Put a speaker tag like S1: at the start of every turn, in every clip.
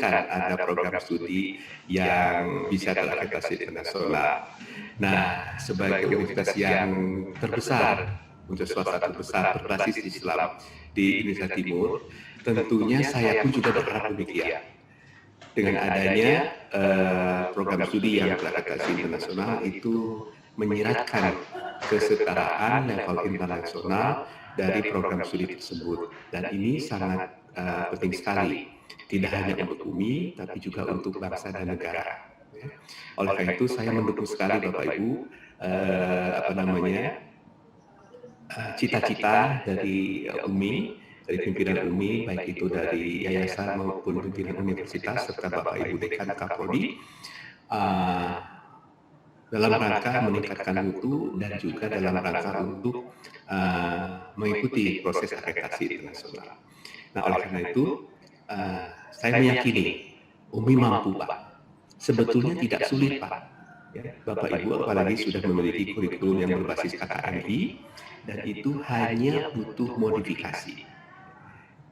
S1: menginginkan ada program studi yang bisa terakreditasi internasional. Nah, sebagai universitas yang terbesar, universitas swasta terbesar berbasis Islam di Indonesia Timur, tentunya saya pun juga berharap demikian. Dengan adanya program studi yang terakreditasi internasional itu menyiratkan kesetaraan level internasional dari program studi tersebut, dan ini sangat penting sekali, tidak hanya untuk UMI tapi juga untuk bangsa dan negara. Oleh karena itu saya mendukung sekali Bapak Ibu cita-cita dari UMI, dari pimpinan UMI, baik itu dari yayasan maupun pimpinan universitas serta Bapak Ibu Dekan Kaprodi, dalam rangka meningkatkan mutu dan juga dalam rangka untuk mengikuti proses akreditasi internasional. Nah, oleh karena itu saya meyakini UMI mampu, Pak. Sebetulnya tidak sulit, Pak. Ya, Bapak Ibu apalagi sudah memiliki kurikulum yang berbasis KKMI, dan itu hanya butuh modifikasi.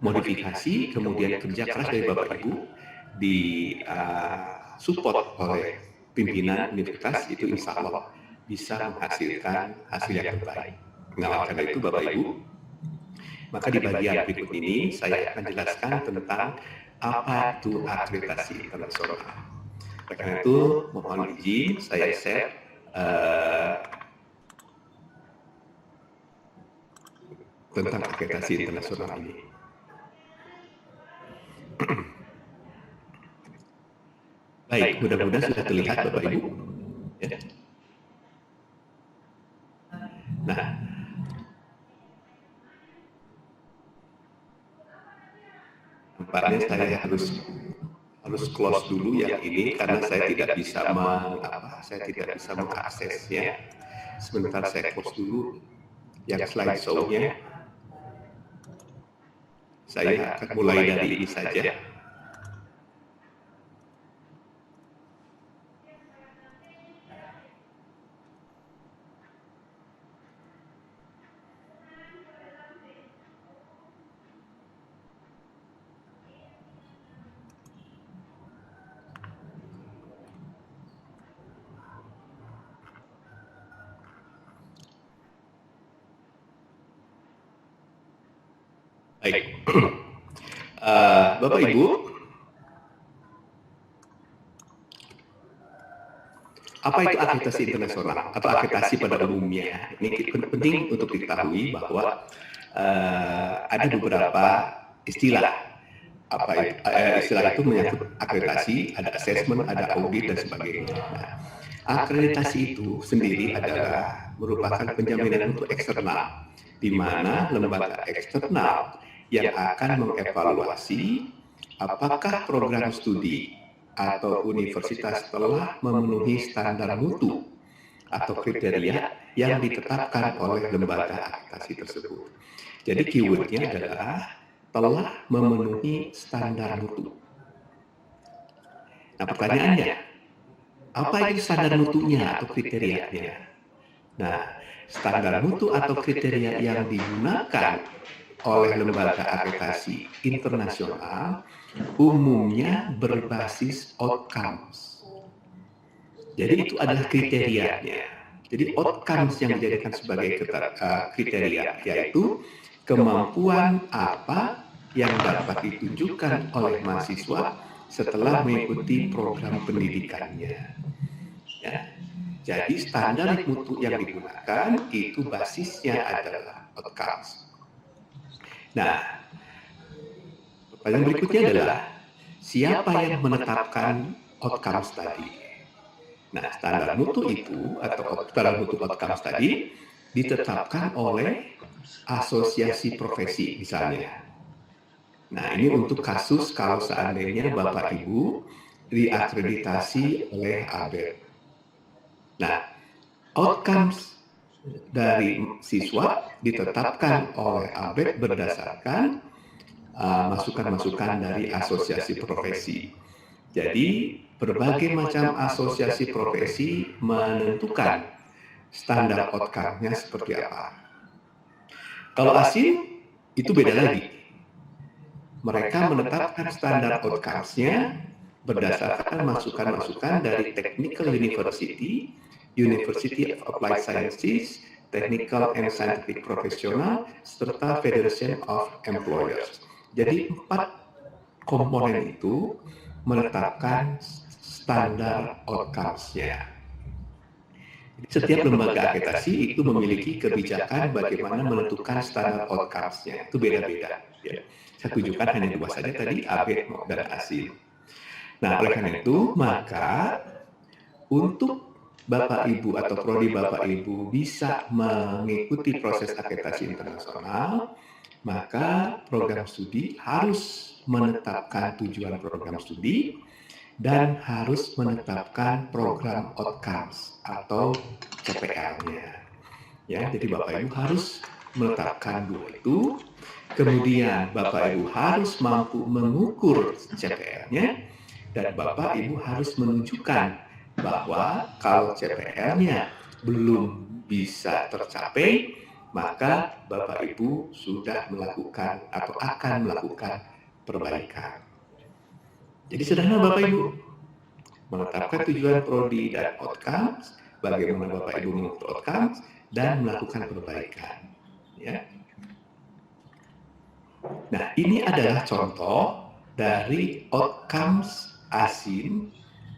S1: Modifikasi, kemudian kerja keras dari Bapak Ibu, di support oleh pimpinan universitas, itu insya Allah bisa menghasilkan hasil yang terbaik. Nah, karena itu Bapak Ibu, maka di bagian berikut ini saya akan jelaskan tentang apa itu akreditasi internasional. Karena itu mohon izin saya share tentang akreditasi internasional ini. Baik, mudah-mudahan sudah terlihat Bapak Ibu. Ya. Nah, tampaknya saya harus close dulu yang ini karena saya tidak bisa mengaksesnya. Sebentar saya close dulu yang slideshow-nya. Saya akan mulai dari ini saja. Baik, Bapak Ibu, apa itu akreditasi internasional atau akreditasi pada umumnya? Ini penting untuk diketahui bahwa ada beberapa istilah. Istilah itu menyangkut akreditasi, ada assessment, ada audit dan sebagainya. Nah, akreditasi itu sendiri adalah merupakan penjaminan untuk eksternal, di mana lembaga eksternal yang akan mengevaluasi apakah program studi atau universitas telah memenuhi standar mutu atau kriteria yang ditetapkan oleh lembaga akreditasi tersebut. Jadi keywordnya adalah telah memenuhi standar mutu. Nah, pertanyaannya, apa itu standar mutunya atau kriterianya? Nah, standar mutu atau kriteria yang digunakan oleh lembaga akreditasi internasional umumnya berbasis outcomes. Jadi itu adalah kriterianya. Jadi outcomes yang dijadikan sebagai kriteria yaitu kemampuan apa yang dapat ditunjukkan oleh mahasiswa setelah mengikuti program pendidikannya. Ya. Jadi standar mutu yang digunakan itu basisnya adalah outcomes. Nah, pertanyaan berikutnya adalah siapa yang menetapkan outcomes tadi? Nah, standar mutu itu atau standar mutu outcomes tadi ditetapkan oleh asosiasi profesi misalnya. Nah, ini untuk kasus kalau seandainya Bapak Ibu diakreditasi oleh ABET. Nah, outcomes dari siswa ditetapkan oleh ABET berdasarkan masukan-masukan dari asosiasi profesi. Jadi, berbagai macam asosiasi profesi menentukan standar outcome-nya seperti apa. Kalau ASIN, itu beda lagi. mereka menetapkan standar outcomes-nya berdasarkan masukan-masukan dari Technical University, University of Applied Sciences, Technical and Scientific Professional, serta Federation of Employers. Jadi 4 komponen itu menetapkan standar outcomes-nya. Setiap lembaga akreditasi itu memiliki kebijakan bagaimana menentukan standar outcomes-nya. Itu beda-beda. Ya. Saya tunjukkan hanya 2 saja tadi, AB dan ASIN. Nah, oleh karena itu, maka untuk Bapak Ibu atau prodi Bapak Ibu bisa mengikuti proses akreditasi internasional, maka program studi harus menetapkan tujuan program studi dan harus menetapkan program outcomes atau CPL-nya. Ya, jadi Bapak Ibu harus menetapkan 2 itu. Kemudian Bapak Ibu harus mampu mengukur CPL-nya dan Bapak Ibu harus menunjukkan bahwa kalau CPL-nya belum bisa tercapai, maka Bapak Ibu sudah melakukan atau akan melakukan perbaikan. Jadi sederhana Bapak Ibu, menetapkan tujuan prodi dan outcomes, bagaimana Bapak Ibu mengukur outcomes, dan melakukan perbaikan. Ya. Nah, ini adalah contoh dari outcomes ASIN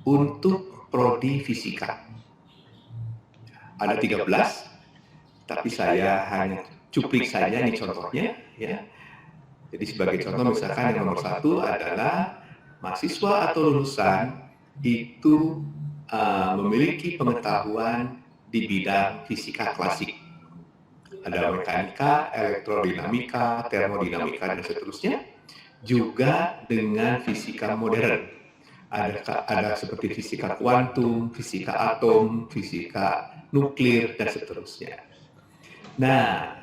S1: untuk prodi fisika. Ada 13, tapi saya hanya cuplik saja ini contohnya. Ya. Jadi sebagai contoh misalkan yang nomor 1 adalah mahasiswa atau lulusan itu memiliki pengetahuan di bidang fisika klasik. Ada mekanika, elektrodinamika, termodinamika, dan seterusnya. Juga dengan fisika modern. Ada seperti fisika kuantum, fisika atom, fisika nuklir, dan seterusnya. Nah,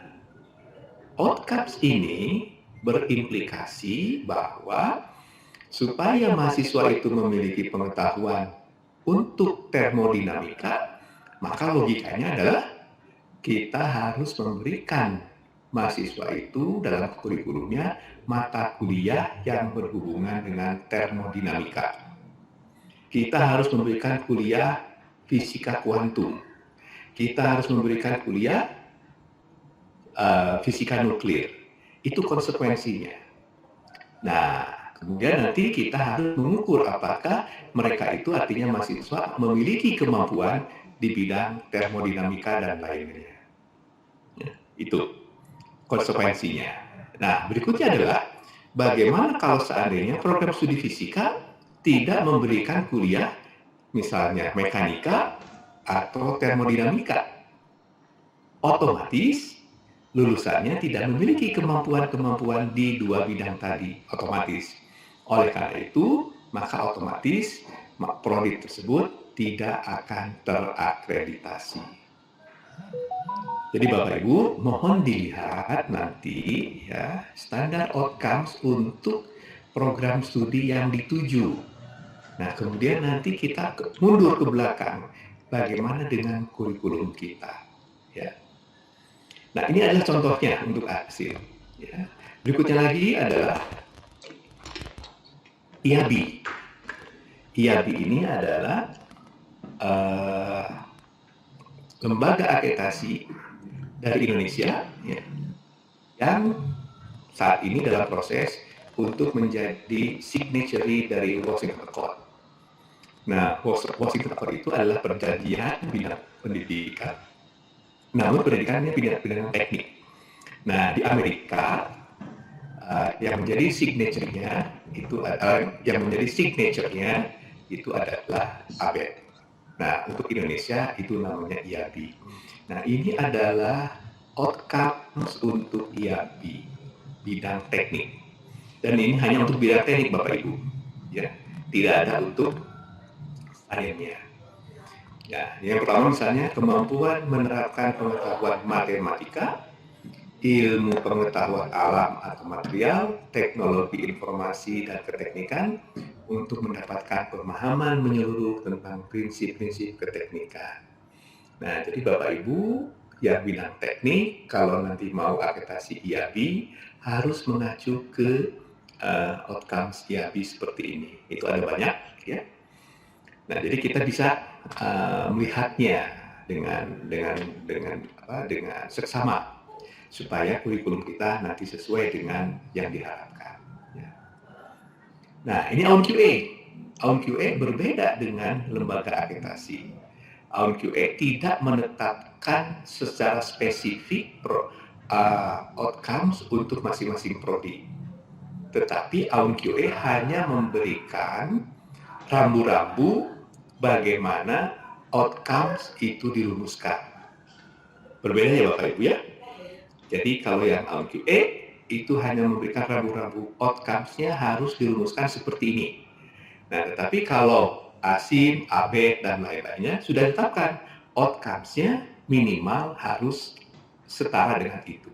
S1: outcomes ini berimplikasi bahwa supaya mahasiswa itu memiliki pengetahuan untuk termodinamika, maka logikanya adalah kita harus memberikan mahasiswa itu dalam kurikulumnya mata kuliah yang berhubungan dengan termodinamika. Kita harus memberikan kuliah fisika kuantum. Kita harus memberikan kuliah fisika nuklir. Itu konsekuensinya. Nah, kemudian nanti kita harus mengukur apakah mereka itu artinya mahasiswa memiliki kemampuan di bidang termodinamika dan lainnya. Ya, itu konsekuensinya. Nah, berikutnya adalah bagaimana kalau seandainya program studi fisika tidak memberikan kuliah misalnya mekanika atau termodinamika. Otomatis lulusannya tidak memiliki kemampuan-kemampuan di 2 bidang tadi, otomatis. Oleh karena itu, maka otomatis prodi tersebut tidak akan terakreditasi. Jadi Bapak Ibu, mohon dilihat nanti ya standar outcomes untuk program studi yang dituju. Nah, kemudian nanti kita mundur ke belakang, bagaimana dengan kurikulum kita, ya. Nah, ini adalah contohnya untuk ASIN. Ya. Berikutnya lagi adalah IABI. IABI ini adalah lembaga akreditasi dari Indonesia ya, yang saat ini dalam proses untuk menjadi signatory dari Washington Accord. Nah, Washington Accord itu adalah perjanjian bidang pendidikan, namun pendidikannya bidang teknik. Nah, di Amerika yang menjadi signature-nya itu adalah ABET. Nah, untuk Indonesia itu namanya IABI. Nah, ini adalah outcomes untuk IABI bidang teknik. Dan ini hanya untuk bidang teknik Bapak Ibu. Ya, tidak ada untuk lainnya. Ya, yang pertama misalnya kemampuan menerapkan pengetahuan matematika, ilmu pengetahuan alam atau material, teknologi informasi dan keteknikan untuk mendapatkan pemahaman menyeluruh tentang prinsip-prinsip keteknikan. Nah, jadi Bapak Ibu yang bidang teknik, kalau nanti mau akreditasi IABI, harus mengacu ke outcomes IABI seperti ini. Itu ada banyak, ya. Nah, jadi kita bisa melihatnya dengan seksama supaya kurikulum kita nanti sesuai dengan yang diharapkan. Ya. Nah, ini Aun QA. Aun QA berbeda dengan lembaga akreditasi. Aun QA tidak menetapkan secara spesifik outcomes untuk masing-masing prodi. Tetapi Aun QA hanya memberikan rambu-rambu bagaimana outcomes itu dirumuskan. Berbeda ya Bapak Ibu ya. Jadi kalau yang Aun QA itu hanya memberikan rambu-rambu outcomes-nya harus dirumuskan seperti ini. Nah, tetapi kalau ASIM, AB, dan lain-lainnya sudah ditetapkan outcomes-nya minimal harus setara dengan itu.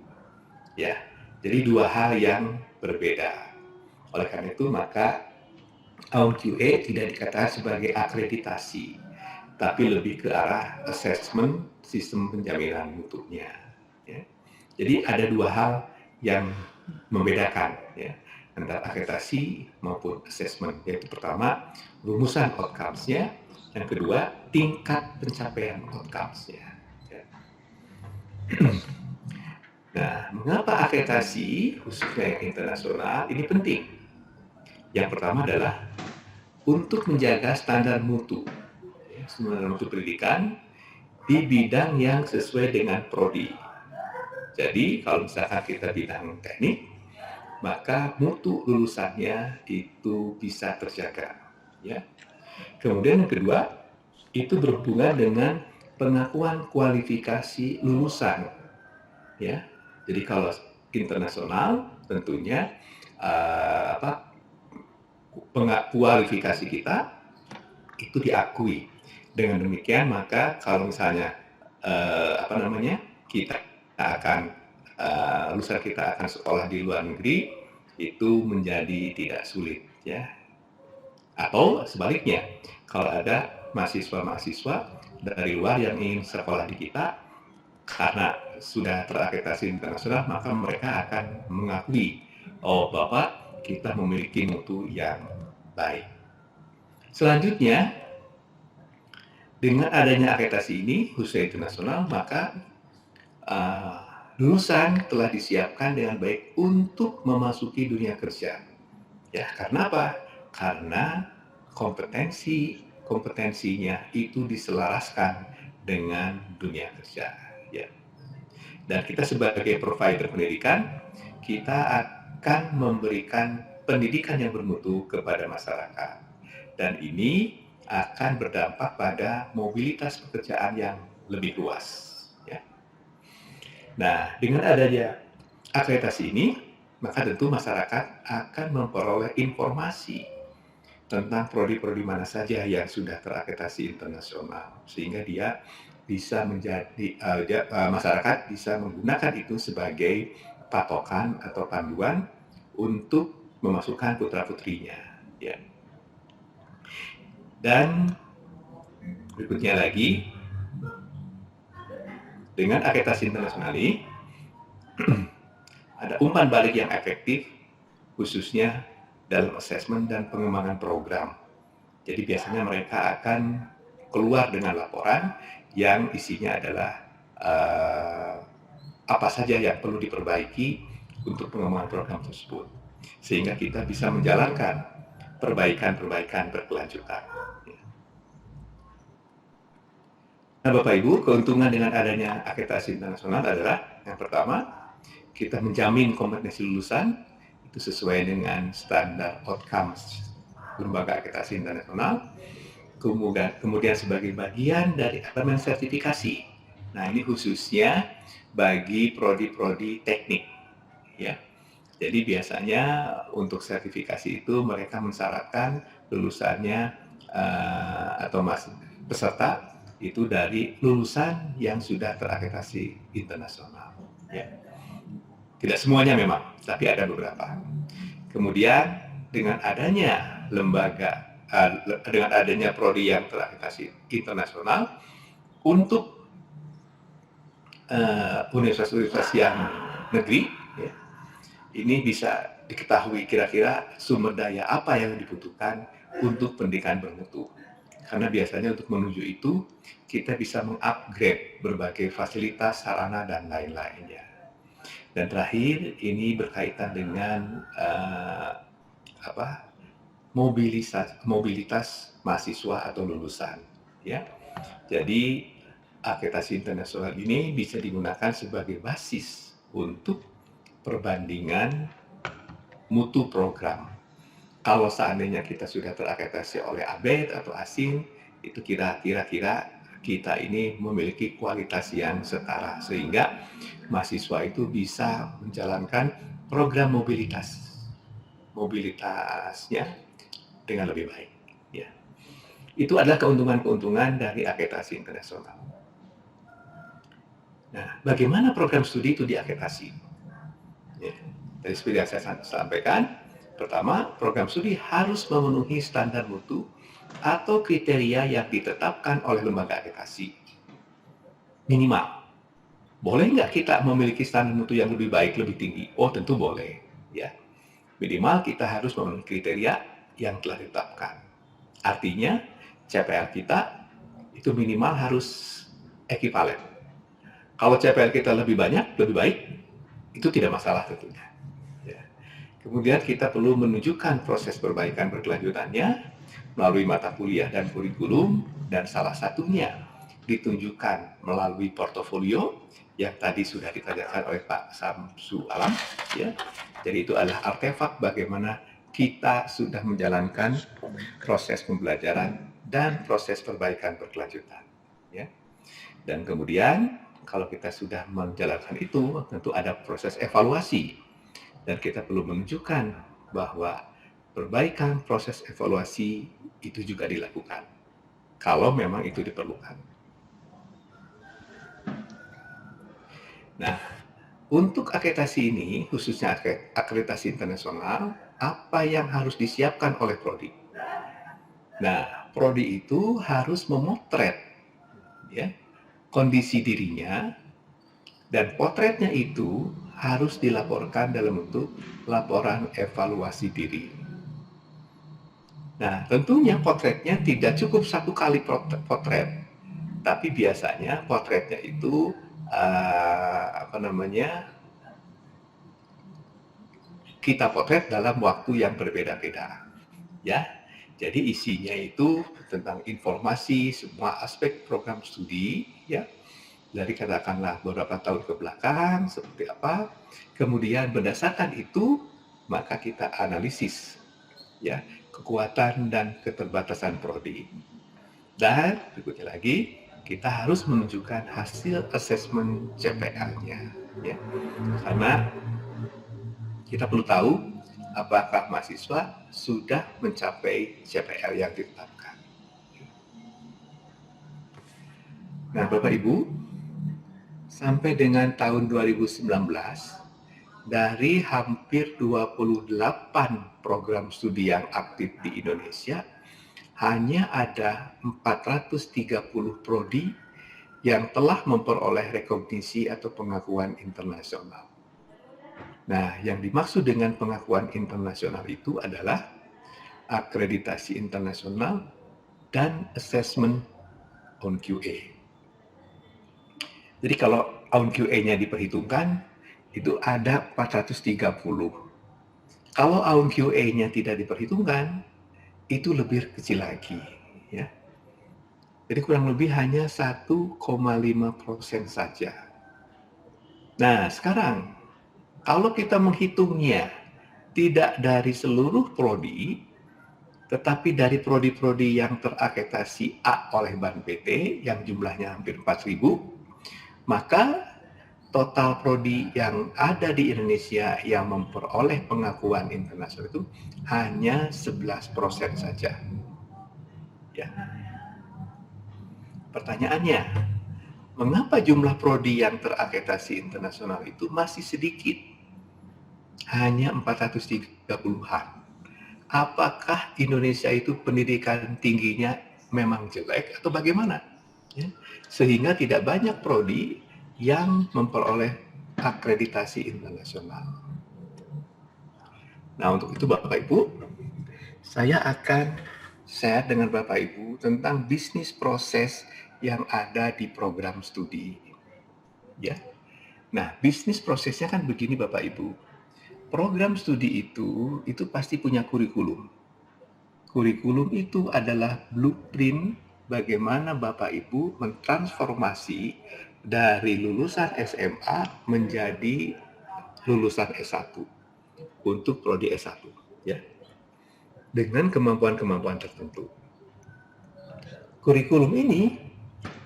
S1: Ya, jadi dua hal yang berbeda. Oleh karena itu maka Aun QA tidak dikatakan sebagai akreditasi, tapi lebih ke arah assessment sistem penjaminan mutunya. Ya. Jadi ada dua hal yang membedakan ya, antara akreditasi maupun assessment. Yaitu pertama, rumusan outcomes-nya, yang kedua, tingkat pencapaian outcomes-nya. Ya. Nah, mengapa akreditasi khususnya yang internasional ini penting? Yang pertama adalah untuk menjaga standar mutu, standar mutu pendidikan di bidang yang sesuai dengan prodi. Jadi kalau misalkan kita bidang teknik, maka mutu lulusannya itu bisa terjaga. Ya. Kemudian yang kedua, itu berhubungan dengan pengakuan kualifikasi lulusan. Ya. Jadi kalau internasional tentunya kualifikasi kita itu diakui. Dengan demikian maka kalau misalnya lulusan kita akan sekolah di luar negeri itu menjadi tidak sulit ya. Atau sebaliknya, kalau ada mahasiswa-mahasiswa dari luar yang ingin sekolah di kita karena sudah terakreditasi internasional, maka mereka akan mengakui, oh Bapak, kita memiliki mutu yang baik. Selanjutnya, dengan adanya akreditasi ini, khususnya internasional, maka lulusan telah disiapkan dengan baik untuk memasuki dunia kerja. Ya, karena apa? Karena kompetensinya itu diselaraskan dengan dunia kerja. Ya. Dan kita sebagai provider pendidikan, kita akan memberikan pendidikan yang bermutu kepada masyarakat. Dan ini akan berdampak pada mobilitas pekerjaan yang lebih luas. Ya. Nah, dengan adanya akreditasi ini, maka tentu masyarakat akan memperoleh informasi tentang prodi-prodi mana saja yang sudah terakreditasi internasional, sehingga dia bisa menjadi masyarakat bisa menggunakan itu sebagai patokan atau panduan untuk memasukkan putra-putrinya. Ya. Dan berikutnya lagi, dengan akreditasi internasional ini ada umpan balik yang efektif, khususnya dalam assessment dan pengembangan program. Jadi biasanya mereka akan keluar dengan laporan yang isinya adalah apa saja yang perlu diperbaiki untuk pengembangan program tersebut, sehingga kita bisa menjalankan perbaikan-perbaikan berkelanjutan. Nah, Bapak Ibu, keuntungan dengan adanya akreditasi internasional adalah yang pertama, kita menjamin kompetensi lulusan itu sesuai dengan standar outcomes lembaga akreditasi internasional. Kemudian sebagai bagian dari elemen sertifikasi. Nah, ini khususnya bagi prodi-prodi teknik, ya. Jadi biasanya untuk sertifikasi itu mereka mensyaratkan lulusannya atau peserta itu dari lulusan yang sudah terakreditasi internasional. Ya. Tidak semuanya memang, tapi ada beberapa. Kemudian dengan adanya dengan adanya prodi yang terakreditasi internasional untuk universitas-universitas yang negeri, ya, ini bisa diketahui kira-kira sumber daya apa yang dibutuhkan untuk pendidikan bermutu. Karena biasanya untuk menuju itu, kita bisa mengupgrade berbagai fasilitas, sarana, dan lain-lainnya. Dan terakhir, ini berkaitan dengan mobilitas mahasiswa atau lulusan. Ya, jadi akreditasi internasional ini bisa digunakan sebagai basis untuk perbandingan mutu program. Kalau seandainya kita sudah terakreditasi oleh ABET atau asing, itu kira-kira kita ini memiliki kualitas yang setara sehingga mahasiswa itu bisa menjalankan program mobilitasnya dengan lebih baik. Ya. Itu adalah keuntungan-keuntungan dari akreditasi internasional. Nah, bagaimana program studi itu diakreditasi? Ya, dari seperti yang saya sampaikan, pertama, program studi harus memenuhi standar mutu atau kriteria yang ditetapkan oleh lembaga akreditasi. Minimal. Boleh nggak kita memiliki standar mutu yang lebih baik, lebih tinggi? Oh, tentu boleh. Ya. Minimal kita harus memenuhi kriteria yang telah ditetapkan. Artinya, CPL kita itu minimal harus ekivalen. Kalau CPL kita lebih banyak, lebih baik, itu tidak masalah tentunya. Ya. Kemudian kita perlu menunjukkan proses perbaikan berkelanjutannya melalui mata kuliah dan kurikulum, dan salah satunya ditunjukkan melalui portofolio yang tadi sudah ditanyakan oleh Pak Samsu Alam. Ya. Jadi itu adalah artefak bagaimana kita sudah menjalankan proses pembelajaran dan proses perbaikan berkelanjutan. Ya. Dan kemudian kalau kita sudah menjalankan itu, tentu ada proses evaluasi. Dan kita perlu menunjukkan bahwa perbaikan proses evaluasi itu juga dilakukan. Kalau memang itu diperlukan. Nah, untuk akreditasi ini, khususnya akreditasi internasional, apa yang harus disiapkan oleh Prodi? Nah, Prodi itu harus memotret ya, kondisi dirinya, dan potretnya itu harus dilaporkan dalam bentuk laporan evaluasi diri. Nah, tentunya potretnya tidak cukup satu kali potret, tapi biasanya potretnya itu kita potret dalam waktu yang berbeda-beda. Ya, jadi isinya itu tentang informasi semua aspek program studi, ya, dari katakanlah beberapa tahun ke belakang seperti apa. Kemudian berdasarkan itu maka kita analisis ya kekuatan dan keterbatasan prodi. Dan berikutnya lagi kita harus menunjukkan hasil asesmen CPL-nya ya. Karena kita perlu tahu apakah mahasiswa sudah mencapai CPL yang ditetapkan. Nah, Bapak Ibu, sampai dengan tahun 2019, dari hampir 28 program studi yang aktif di Indonesia, hanya ada 430 prodi yang telah memperoleh rekognisi atau pengakuan internasional. Nah, yang dimaksud dengan pengakuan internasional itu adalah akreditasi internasional dan assessment on QA. Jadi kalau on QA-nya diperhitungkan, itu ada 430. Kalau on QA-nya tidak diperhitungkan, itu lebih kecil lagi. Ya. Jadi kurang lebih hanya 1,5% saja. Nah, sekarang kalau kita menghitungnya tidak dari seluruh prodi, tetapi dari prodi-prodi yang terakreditasi A oleh Ban PT yang jumlahnya hampir 4.000, maka total prodi yang ada di Indonesia yang memperoleh pengakuan internasional itu hanya 11% saja. Ya. Pertanyaannya, mengapa jumlah prodi yang terakreditasi internasional itu masih sedikit? Hanya 430-an. Apakah Indonesia itu pendidikan tingginya memang jelek atau bagaimana? Ya. Sehingga tidak banyak prodi yang memperoleh akreditasi internasional. Nah, untuk itu Bapak Ibu, saya akan share dengan Bapak Ibu tentang bisnis proses yang ada di program studi. Ya. Nah, bisnis prosesnya kan begini Bapak Ibu. Program studi itu pasti punya kurikulum. Kurikulum itu adalah blueprint bagaimana Bapak Ibu mentransformasi dari lulusan SMA menjadi lulusan S1 untuk prodi S1 ya. Dengan kemampuan-kemampuan tertentu. Kurikulum ini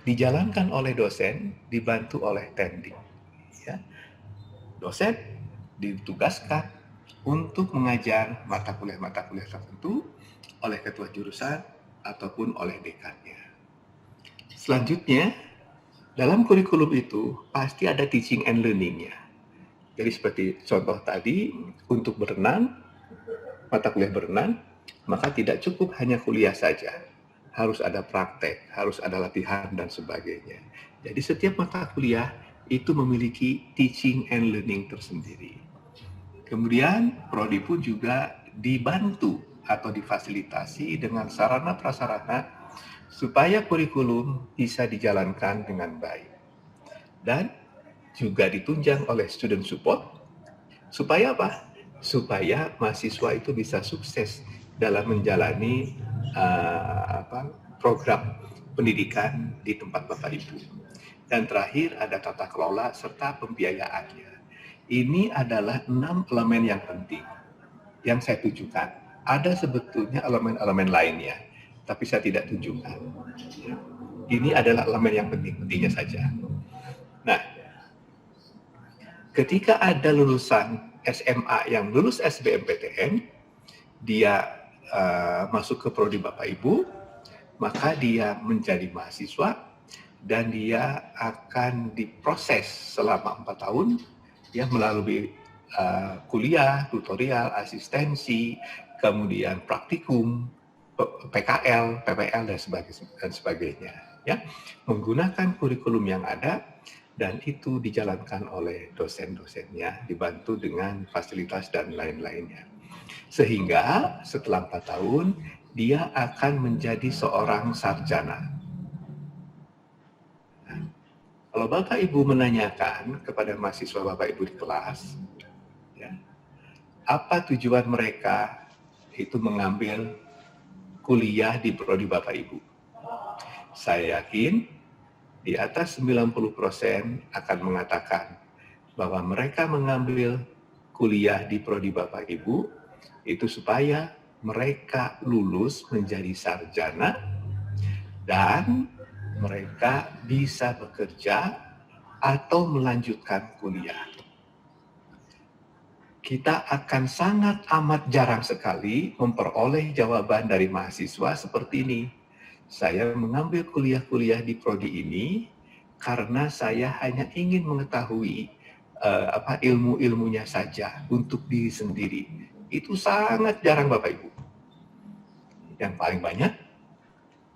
S1: dijalankan oleh dosen dibantu oleh tending ya. Dosen ditugaskan untuk mengajar mata kuliah tertentu oleh ketua jurusan ataupun oleh dekannya. Selanjutnya, dalam kurikulum itu pasti ada teaching and learning-nya. Jadi seperti contoh tadi, untuk berenang, mata kuliah berenang, maka tidak cukup hanya kuliah saja. Harus ada praktek, harus ada latihan, dan sebagainya. Jadi setiap mata kuliah itu memiliki teaching and learning tersendiri. Kemudian, prodi pun juga dibantu atau difasilitasi dengan sarana prasarana supaya kurikulum bisa dijalankan dengan baik. Dan juga ditunjang oleh student support, supaya apa? Supaya mahasiswa itu bisa sukses dalam menjalani program pendidikan di tempat Bapak Ibu. Dan terakhir ada tata kelola serta pembiayaannya. Ini adalah 6 elemen yang penting yang saya tunjukkan. Ada sebetulnya elemen-elemen lainnya, tapi saya tidak tunjukkan. Ini adalah elemen yang penting-pentingnya saja. Nah, ketika ada lulusan SMA yang lulus SBMPTN, dia masuk ke prodi Bapak Ibu, maka dia menjadi mahasiswa dan dia akan diproses selama 4 tahun ya melalui kuliah, tutorial, asistensi, kemudian praktikum, PKL, PPL dan sebagainya ya, menggunakan kurikulum yang ada dan itu dijalankan oleh dosen-dosennya dibantu dengan fasilitas dan lain-lainnya. Sehingga setelah 4 tahun dia akan menjadi seorang sarjana. Nah, kalau Bapak Ibu menanyakan kepada mahasiswa Bapak Ibu di kelas, ya, apa tujuan mereka itu mengambil kuliah di prodi Bapak Ibu? Saya yakin di atas 90% akan mengatakan bahwa mereka mengambil kuliah di prodi Bapak Ibu itu supaya mereka lulus menjadi sarjana dan mereka bisa bekerja atau melanjutkan kuliah. Kita akan sangat amat jarang sekali memperoleh jawaban dari mahasiswa seperti ini. Saya mengambil kuliah-kuliah di prodi ini karena saya hanya ingin mengetahui ilmu-ilmunya saja untuk diri sendiri. Itu sangat jarang Bapak Ibu. Yang paling banyak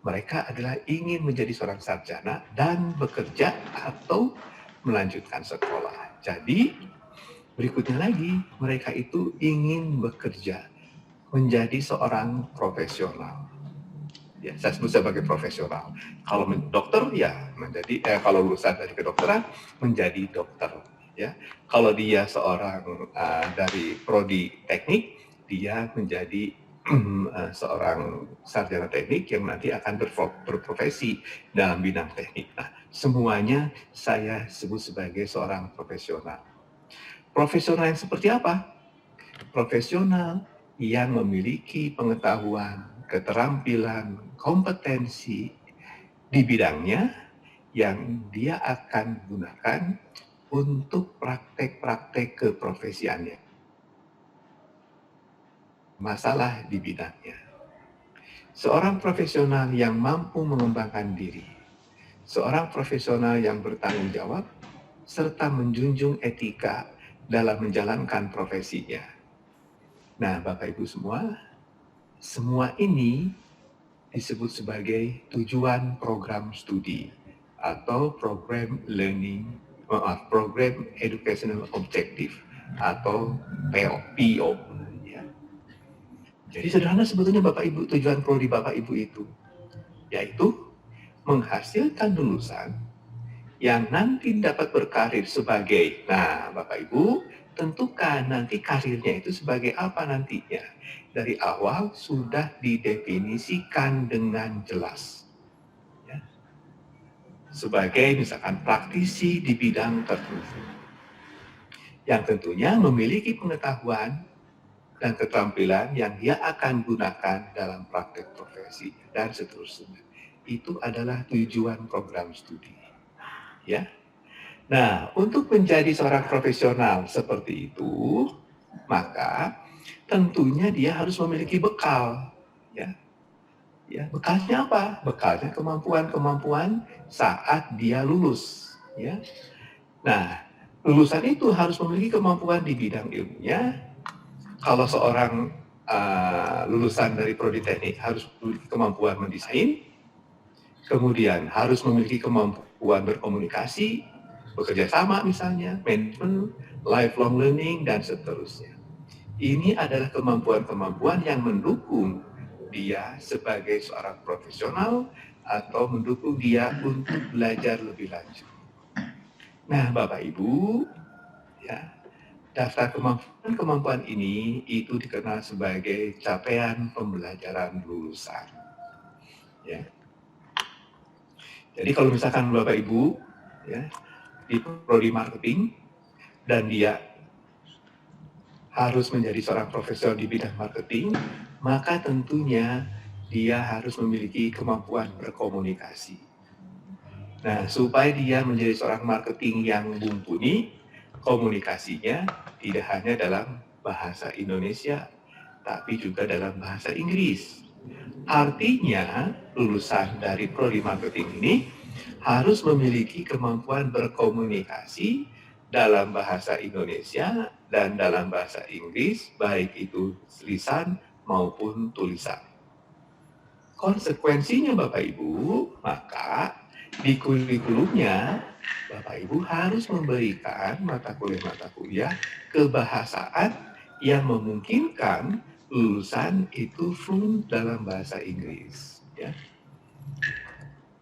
S1: mereka adalah ingin menjadi seorang sarjana dan bekerja atau melanjutkan sekolah. Jadi berikutnya lagi, mereka itu ingin bekerja, menjadi seorang profesional. Ya, saya sebut sebagai profesional. Kalau dokter, ya menjadi kalau lulusan dari kedokteran menjadi dokter. Ya, kalau dia seorang dari prodi teknik, dia menjadi seorang sarjana teknik yang nanti akan berprofesi dalam bidang teknik. Nah, semuanya saya sebut sebagai seorang profesional. Profesional yang seperti apa? Profesional yang memiliki pengetahuan, keterampilan, kompetensi di bidangnya yang dia akan gunakan untuk praktek-praktek keprofesiannya. Masalah di bidangnya. Seorang profesional yang mampu mengembangkan diri, seorang profesional yang bertanggung jawab, serta menjunjung etika dalam menjalankan profesinya. Nah, Bapak Ibu semua ini disebut sebagai tujuan program studi atau program educational objective atau PO. Jadi sederhana sebetulnya Bapak Ibu, tujuan prodi Bapak Ibu itu, yaitu menghasilkan lulusan yang nanti dapat berkarir sebagai, nah Bapak Ibu, tentukan nanti karirnya itu sebagai apa nantinya. Dari awal sudah didefinisikan dengan jelas. Ya. Sebagai misalkan praktisi di bidang tertentu. Yang tentunya memiliki pengetahuan dan keterampilan yang dia akan gunakan dalam praktek profesi dan seterusnya. Itu adalah tujuan program studi. Ya. Nah, untuk menjadi seorang profesional seperti itu, maka tentunya dia harus memiliki bekal. Ya. Ya, bekalnya apa? Bekalnya kemampuan-kemampuan saat dia lulus. Ya. Nah, lulusan itu harus memiliki kemampuan di bidang ilmunya. Kalau seorang lulusan dari prodi teknik harus memiliki kemampuan mendesain, kemudian harus memiliki kemampuan berkomunikasi, bekerja sama misalnya, manajemen, lifelong learning, dan seterusnya. Ini adalah kemampuan-kemampuan yang mendukung dia sebagai seorang profesional atau mendukung dia untuk belajar lebih lanjut. Nah, Bapak Ibu, ya, daftar kemampuan-kemampuan ini itu dikenal sebagai capaian pembelajaran lulusan. Ya. Jadi kalau misalkan Bapak Ibu ya, di prodi marketing dan dia harus menjadi seorang profesor di bidang marketing, maka tentunya dia harus memiliki kemampuan berkomunikasi. Nah, supaya dia menjadi seorang marketing yang mumpuni, komunikasinya tidak hanya dalam bahasa Indonesia, tapi juga dalam bahasa Inggris. Artinya, lulusan dari prodi marketing ini harus memiliki kemampuan berkomunikasi dalam bahasa Indonesia dan dalam bahasa Inggris, baik itu lisan maupun tulisan. Konsekuensinya Bapak Ibu, maka di kurikulumnya Bapak Ibu harus memberikan mata kuliah kebahasaan yang memungkinkan lulusan itu fluent dalam bahasa Inggris. Ya.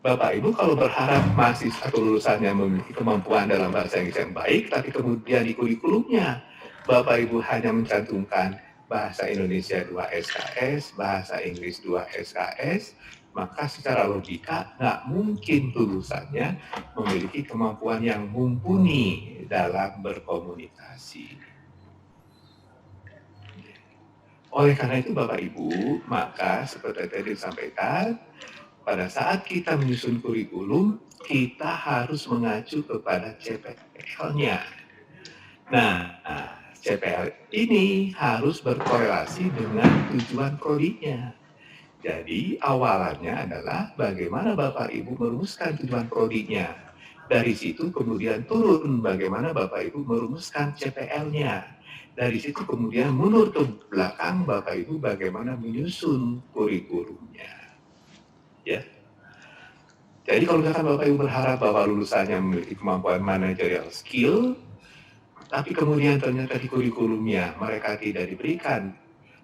S1: Bapak Ibu kalau berharap mahasiswa atau lulusannya memiliki kemampuan dalam bahasa Inggris yang baik, tapi kemudian di kurikulumnya Bapak Ibu hanya mencantumkan bahasa Indonesia 2 SKS, bahasa Inggris 2 SKS, maka secara logika nggak mungkin lulusannya memiliki kemampuan yang mumpuni dalam berkomunikasi. Oleh karena itu Bapak Ibu, maka seperti tadi disampaikan, pada saat kita menyusun kurikulum, kita harus mengacu kepada CPL-nya. Nah, CPL ini harus berkorelasi dengan tujuan prodinya. Jadi, awalannya adalah bagaimana Bapak Ibu merumuskan tujuan prodinya. Dari situ kemudian turun bagaimana Bapak Ibu merumuskan CPL-nya. Dari situ kemudian mundur ke belakang Bapak Ibu bagaimana menyusun kurikulumnya. Ya. Jadi kalau misalkan Bapak Ibu berharap bahwa lulusannya memiliki kemampuan managerial skill, tapi kemudian ternyata di kurikulumnya mereka tidak diberikan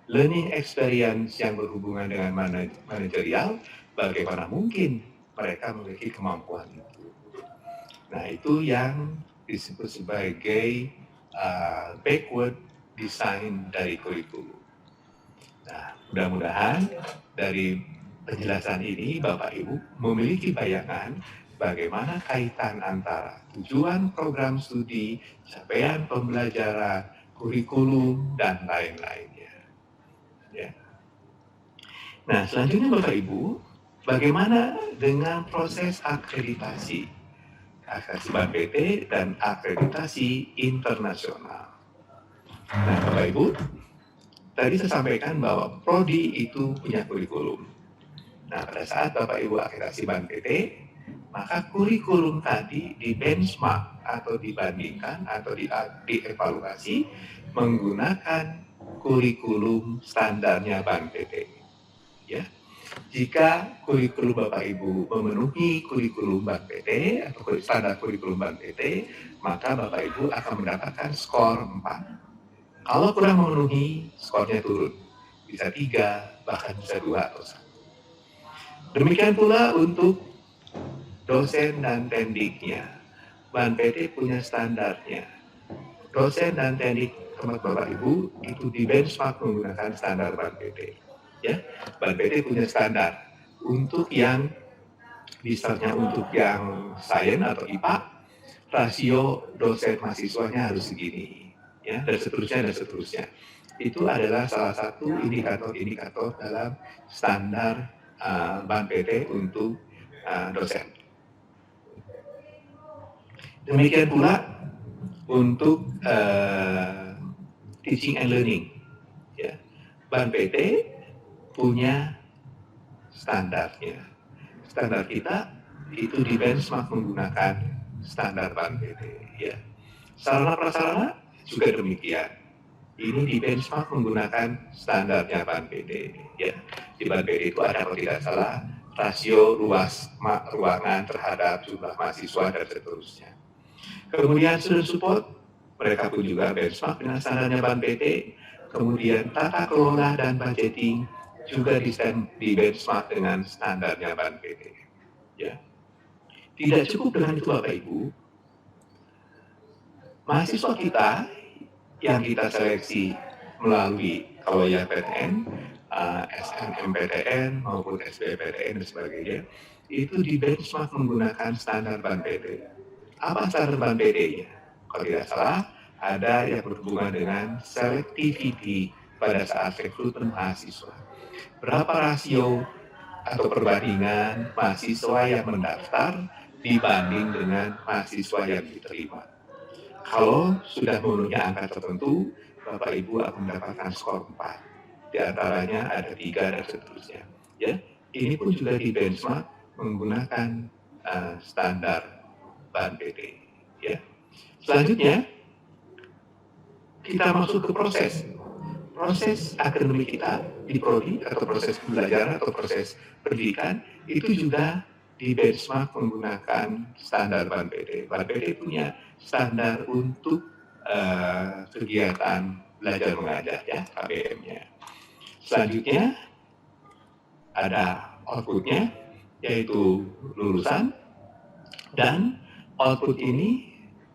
S1: learning experience yang berhubungan dengan managerial, bagaimana mungkin mereka memiliki kemampuan itu. Nah itu yang disebut sebagai backward design dari kurikulum. Nah mudah-mudahan dari penjelasan ini Bapak Ibu memiliki bayangan bagaimana kaitan antara tujuan program studi, capaian pembelajaran, kurikulum, dan lain-lainnya. Ya. Nah, selanjutnya Bapak Ibu, bagaimana dengan proses akreditasi? Akreditasi Bank PT dan akreditasi internasional. Nah, Bapak Ibu, tadi saya sampaikan bahwa prodi itu punya kurikulum. Nah, pada saat Bapak Ibu akreditasi Bank PT, maka kurikulum tadi di benchmark atau dibandingkan atau dievaluasi menggunakan kurikulum standarnya Bank PT. Ya. Jika kurikulum Bapak Ibu memenuhi kurikulum Bank PT atau standar kurikulum Bank PT, maka Bapak Ibu akan mendapatkan skor 4. Kalau kurang memenuhi, skornya turun. bisa 3, bahkan bisa 2 atau 1. Demikian pula untuk dosen dan tendiknya. Ban PT punya standarnya. Dosen dan tendik teman Bapak Ibu itu di benchmark menggunakan standar Ban PT. Ya, Ban PT punya standar untuk yang misalnya untuk yang sains atau IPA, rasio dosen mahasiswanya harus segini, ya, dan seterusnya. Itu adalah salah satu indikator dalam standar Ban PT untuk dosen. Demikian pula untuk teaching and learning, ya. Ban PT punya standarnya. Standar kita itu di benchmark menggunakan standar Ban PT, ya. Sarana prasarana juga demikian. Ini di benchmark menggunakan standarnya Ban PT, ya. Di Ban PT itu ada, kalau tidak salah, rasio luas ruangan terhadap jumlah mahasiswa dan seterusnya. Kemudian student support, mereka pun juga benchmark dengan standarnya Ban PT. Kemudian tata kelola dan budgeting juga di benchmark dengan standarnya Ban PT. Ya. Tidak cukup dengan itu Bapak Ibu. Mahasiswa kita yang kita seleksi melalui kalau ya PTN, SNMPTN maupun SBMPTN dan sebagainya, itu di benchmark menggunakan standar Ban PT. Apa standar Ban PT-nya? Kalau tidak salah, ada yang berhubungan dengan selectivity pada saat rekrutmen mahasiswa. Berapa rasio atau perbandingan mahasiswa yang mendaftar dibanding dengan mahasiswa yang diterima. Kalau sudah memenuhi angka tertentu, Bapak Ibu akan mendapatkan skor 4. Di antaranya ada 3 dan seterusnya. Ya, ini pun juga di benchmark menggunakan standar Ban PT. Ya. Selanjutnya, kita masuk ke proses akademik kita di prodi atau proses pembelajaran atau proses pendidikan itu juga di benchmark menggunakan standar Ban PT. Ban PT punya standar untuk kegiatan belajar mengajar, ya, KBM-nya. Selanjutnya ada outputnya, yaitu lulusan, dan output ini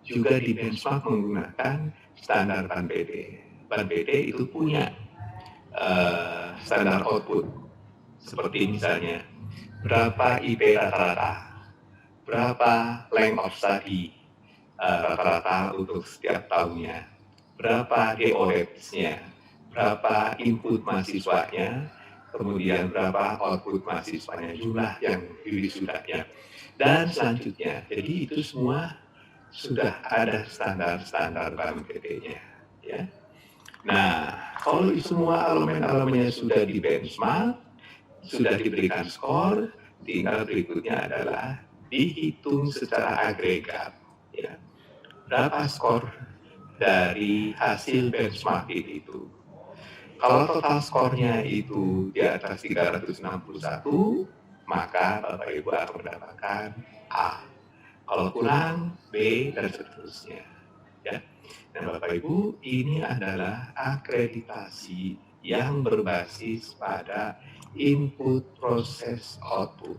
S1: juga di benchmark menggunakan standar Ban PT. Ban PT itu punya standar output, seperti misalnya berapa IP rata-rata, berapa length of study rata-rata untuk setiap tahunnya, berapa DOS-nya, berapa input mahasiswanya, kemudian berapa output mahasiswanya, jumlah yang diwisudanya, dan selanjutnya. Jadi itu semua sudah ada standar-standar Ban PT-nya, ya. Nah, kalau semua elemen-elemennya sudah di benchmark, sudah diberikan skor, tinggal berikutnya adalah dihitung secara agregat, ya. Berapa skor dari hasil benchmarking itu? Kalau total skornya itu di atas 361, maka Bapak Ibu akan mendapatkan A. Kalau kurang, B, dan seterusnya. Ya. Dan Bapak Ibu, ini adalah akreditasi yang berbasis pada input, proses, output.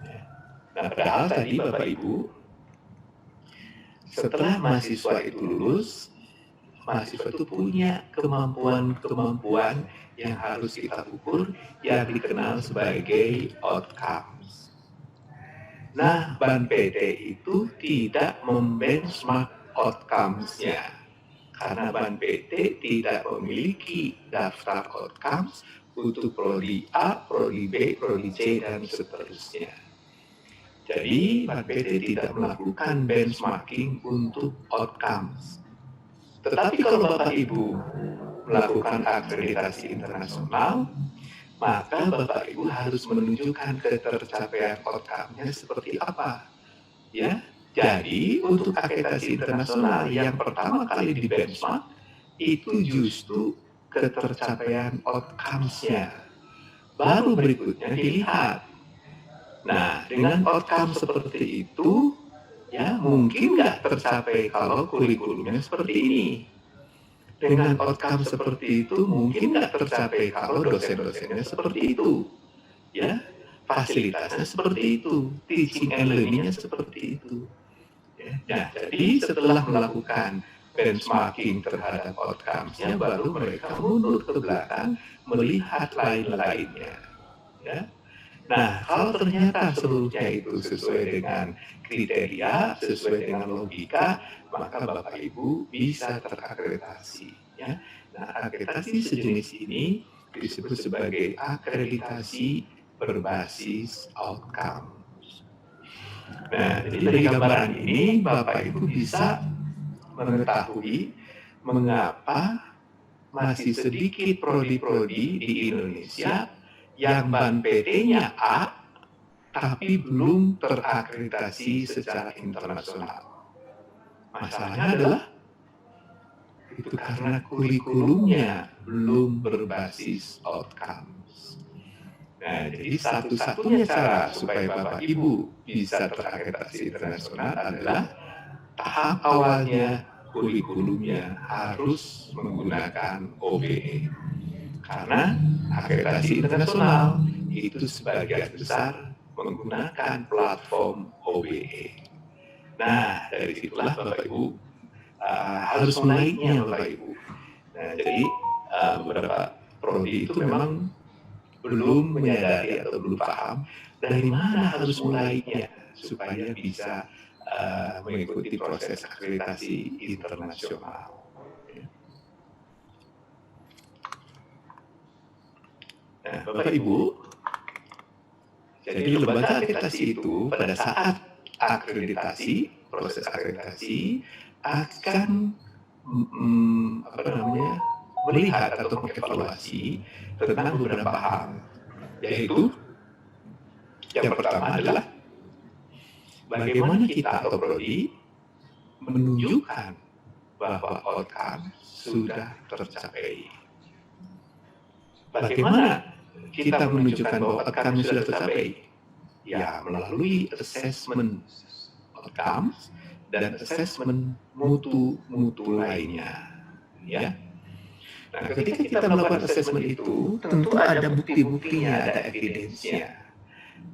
S1: Ya. Nah, padahal tadi Bapak Ibu, setelah mahasiswa itu lulus, mahasiswa itu punya kemampuan yang harus kita ukur yang dikenal sebagai outcomes. Nah, Ban PT itu tidak membenchmark outcomes-nya karena Ban PT tidak memiliki daftar outcomes untuk prodi A, prodi B, prodi C, dan seterusnya. Jadi, Ban PT tidak melakukan benchmarking untuk outcomes. Tetapi kalau Bapak Ibu melakukan akreditasi internasional, maka Bapak Ibu harus menunjukkan ketercapaian outcome-nya seperti apa. Ya, jadi untuk akreditasi internasional yang pertama kali di benchmark itu justru ketercapaian outcomes-nya. Baru berikutnya dilihat. Nah, dengan outcome seperti itu, ya mungkin nggak tercapai kalau kurikulumnya seperti ini. dengan outcome seperti itu mungkin nggak tercapai kalau dosen-dosennya seperti itu, ya, fasilitasnya seperti itu, teaching and learning-nya seperti itu. Ya. Nah, jadi setelah melakukan benchmarking terhadap outcomes-nya, baru mereka mundur ke belakang melihat lain-lainnya. Ya. Nah, kalau ternyata seluruhnya itu sesuai dengan kriteria, sesuai dengan logika, maka Bapak Ibu bisa terakreditasi. Ya. Nah, akreditasi sejenis ini disebut sebagai akreditasi berbasis outcome. Nah, jadi dari gambaran ini Bapak Ibu bisa mengetahui mengapa masih sedikit prodi-prodi di Indonesia yang ban PT-nya A, tapi belum terakreditasi secara internasional. Masalahnya adalah itu karena kurikulumnya belum berbasis outcomes. Nah, jadi satu-satunya cara supaya Bapak Ibu bisa terakreditasi internasional adalah tahap awalnya kurikulumnya harus menggunakan OBE. Karena akreditasi internasional itu sebagian besar menggunakan platform OBE. Nah, dari situlah Bapak Ibu harus menaiknya Bapak Ibu. Nah, jadi beberapa prodi itu memang belum menyadari atau belum paham dari mana harus mulainya supaya bisa mengikuti proses akreditasi internasional. Nah, Bapak Ibu, jadi lembaga akreditasi itu pada saat akreditasi, proses akreditasi akan melihat atau mengevaluasi tentang beberapa hal, yaitu yang pertama adalah bagaimana kita atau prodi menunjukkan bahwa outcome sudah tercapai. Bagaimana kita menunjukkan bahwa outcome sudah tercapai? Ya, melalui assessment outcomes dan assessment mutu-mutu lainnya. Ya. Nah, ketika kita melakukan assessment itu, tentu ada bukti-buktinya, ada evidence-nya.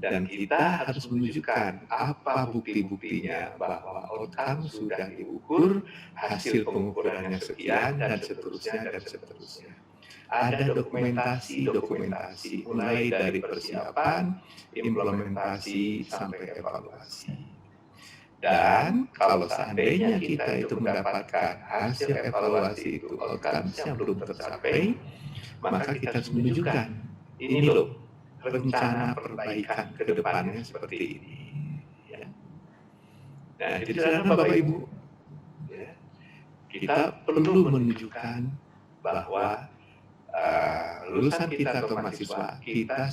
S1: Dan kita harus menunjukkan apa bukti-buktinya bahwa outcome sudah diukur, hasil pengukurannya sekian, dan seterusnya, dan seterusnya. Ada dokumentasi, mulai dari persiapan, implementasi, sampai evaluasi. Dan kalau seandainya kita itu mendapatkan hasil evaluasi itu outcomes yang belum tercapai, maka kita harus menunjukkan, ini loh, rencana perbaikan ke depannya seperti ini. Ya. Nah, jadi saudara Bapak Ibu, ya, kita perlu menunjukkan bahwa lulusan kita atau mahasiswa kita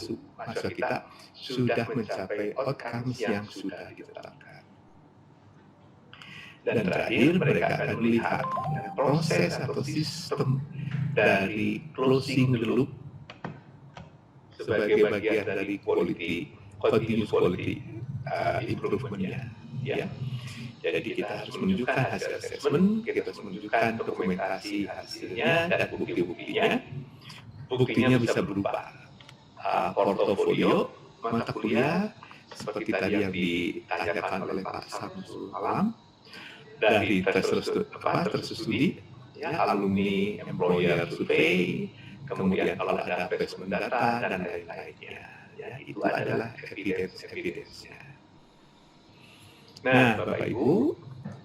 S1: sudah mencapai outcomes yang sudah ditetapkan. Dan terakhir mereka akan melihat proses atau sistem dari closing the loop sebagai bagian dari continuous quality improvement-nya. Ya. Jadi kita harus menunjukkan hasil assessment, kita harus menunjukkan dokumentasi hasilnya dan bukti-buktinya. Buktinya bisa berupa portofolio, mata kuliah, seperti tadi yang ditanyakan oleh Pak Samsul Alam, dari terstudi, ya, alumni employer survey, kemudian kalau ada placement data dan lain-lainnya. Ya, itu adalah evidence-nya. Nah, Bapak Ibu,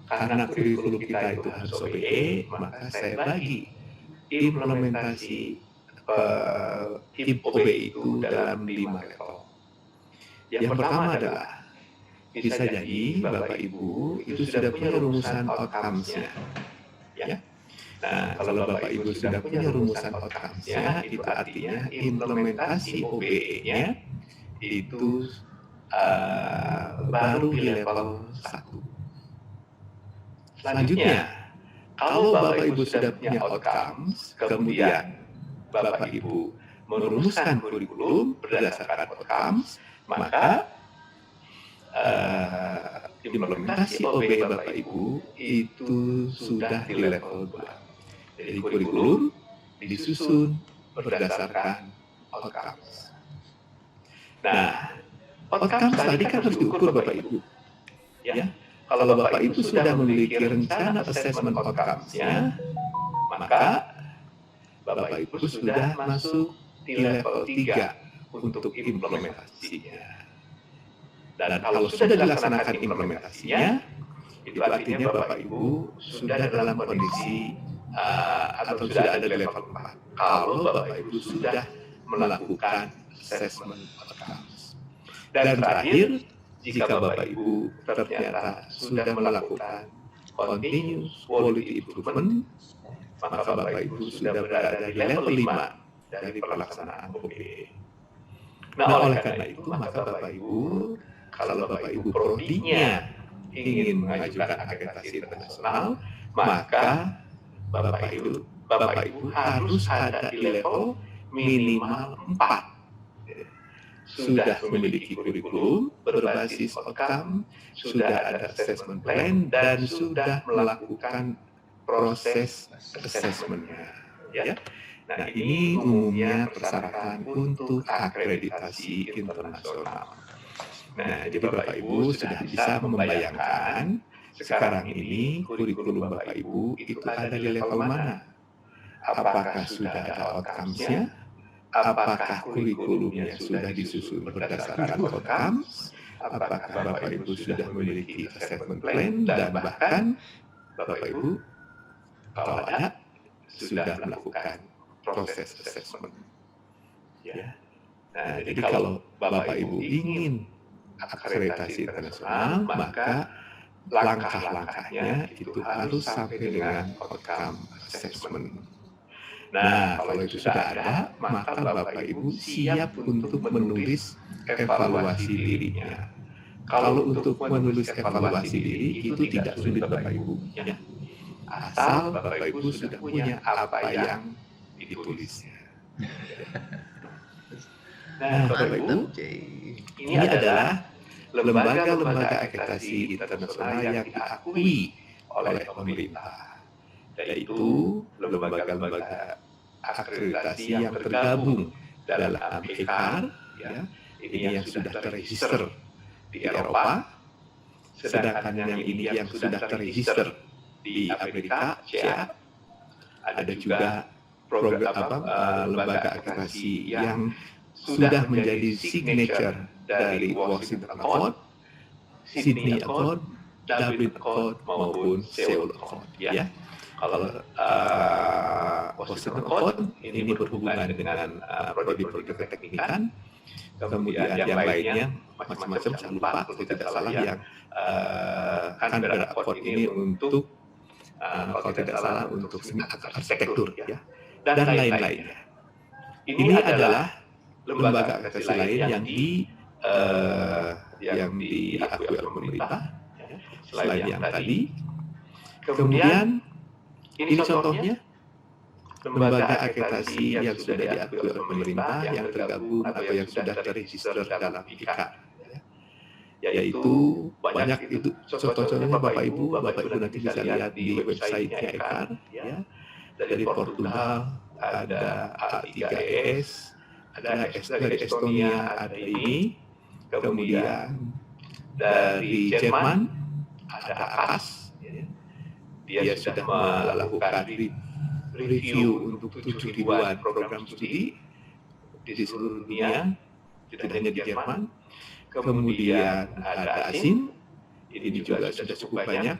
S1: karena kurikulum kita itu harus OBE, maka saya bagi implementasi OBE itu dalam 5 level. Yang pertama adalah bisa jadi Bapak Ibu itu sudah punya rumusan outcomes-nya. Ya. Nah, kalau Bapak Ibu sudah punya rumusan outcomes-nya, itu artinya implementasi OBE-nya itu baru di level 1. Selanjutnya, kalau Bapak Ibu sudah punya outcomes, kemudian Bapak Ibu merumuskan kurikulum berdasarkan outcomes, maka implementasi OBE Bapak Ibu itu sudah di level 2. Jadi kurikulum disusun berdasarkan outcomes. Nah, outcomes tadi kan harus diukur Bapak Ibu. Ya, kalau Bapak Ibu sudah memiliki rencana assessment outcomes-nya, maka Bapak Ibu sudah masuk di level 3 untuk implementasinya. Dan kalau sudah dilaksanakan implementasinya, itu artinya Bapak Ibu sudah dalam kondisi atau sudah ada di level 4. Kalau Bapak Ibu sudah melakukan assessment outcomes. Dan terakhir, jika Bapak Ibu ternyata sudah melakukan continuous quality improvement, maka Bapak Ibu sudah berada di level 5 dari pelaksanaan OBE. Nah, oleh karena itu, maka Bapak Ibu, kalau Bapak Ibu prodinya ingin mengajukan akreditasi internasional, maka Bapak Ibu harus ada di level minimal 4. Sudah memiliki kurikulum berbasis outcome, sudah ada assessment plan, dan sudah melakukan proses assessment-nya. Ya. Nah, ini umumnya persyaratan untuk akreditasi internasional. Nah, jadi Bapak Ibu sudah bisa membayangkan sekarang ini kurikulum Bapak Ibu itu ada di level mana? Apakah sudah ada outcomes-nya? Apakah kurikulumnya sudah disusun berdasarkan outcomes? Apakah Bapak Ibu sudah memiliki assessment plan? Dan bahkan Bapak Ibu kalau ada sudah melakukan proses assessment. Ya. Nah, jadi kalau Bapak Ibu ingin akreditasi internasional, maka langkah-langkahnya itu harus sampai dengan outcome assessment. Nah, kalau itu sudah ada, maka Bapak Ibu siap untuk menulis evaluasi dirinya. Kalau untuk menulis evaluasi diri itu tidak sulit Bapak Ibu. Ya. Asal Bapak Ibu sudah punya apa yang ditulisnya. Nah, Bapak Ibu, ini adalah lembaga-lembaga akreditasi internasional yang diakui oleh pemerintah, yaitu lembaga-lembaga akreditasi yang tergabung dalam ECAR, ya, ini yang sudah terregister di Eropa, sedangkan yang ini yang sudah terregister di Amerika, CA, ada juga lembaga akreditasi yang sudah menjadi signature dari Washington Accord, Sydney Accord, Dublin Accord maupun Seoul Accord. Ya, kalau Washington Accord ini berhubungan dengan prodi-prodi keteknikan, kemudian yang lainnya macam-macam saya lupa kalau tidak salah yang Canberra Accord ini untuk kalau tidak salah untuk arsitektur ya dan lain-lainnya. Ini adalah lembaga akreditasi lain yang diakui oleh pemerintah selain yang tadi. Kemudian ini contohnya lembaga akreditasi yang sudah diakui oleh pemerintah yang tergabung atau yang sudah terregister dalam ICAR, yaitu banyak itu contoh-contohnya Bapak Ibu nanti bisa lihat di website-nya ICAR, ya. Dari Portugal ada A3ES, ada dari Estonia ada ini, kemudian dari Jerman ada AAS, dia sudah melakukan review untuk 7 ribuan program studi di seluruh dunia, tidak hanya di Jerman. Kemudian ada ASIN, ini juga sudah cukup banyak,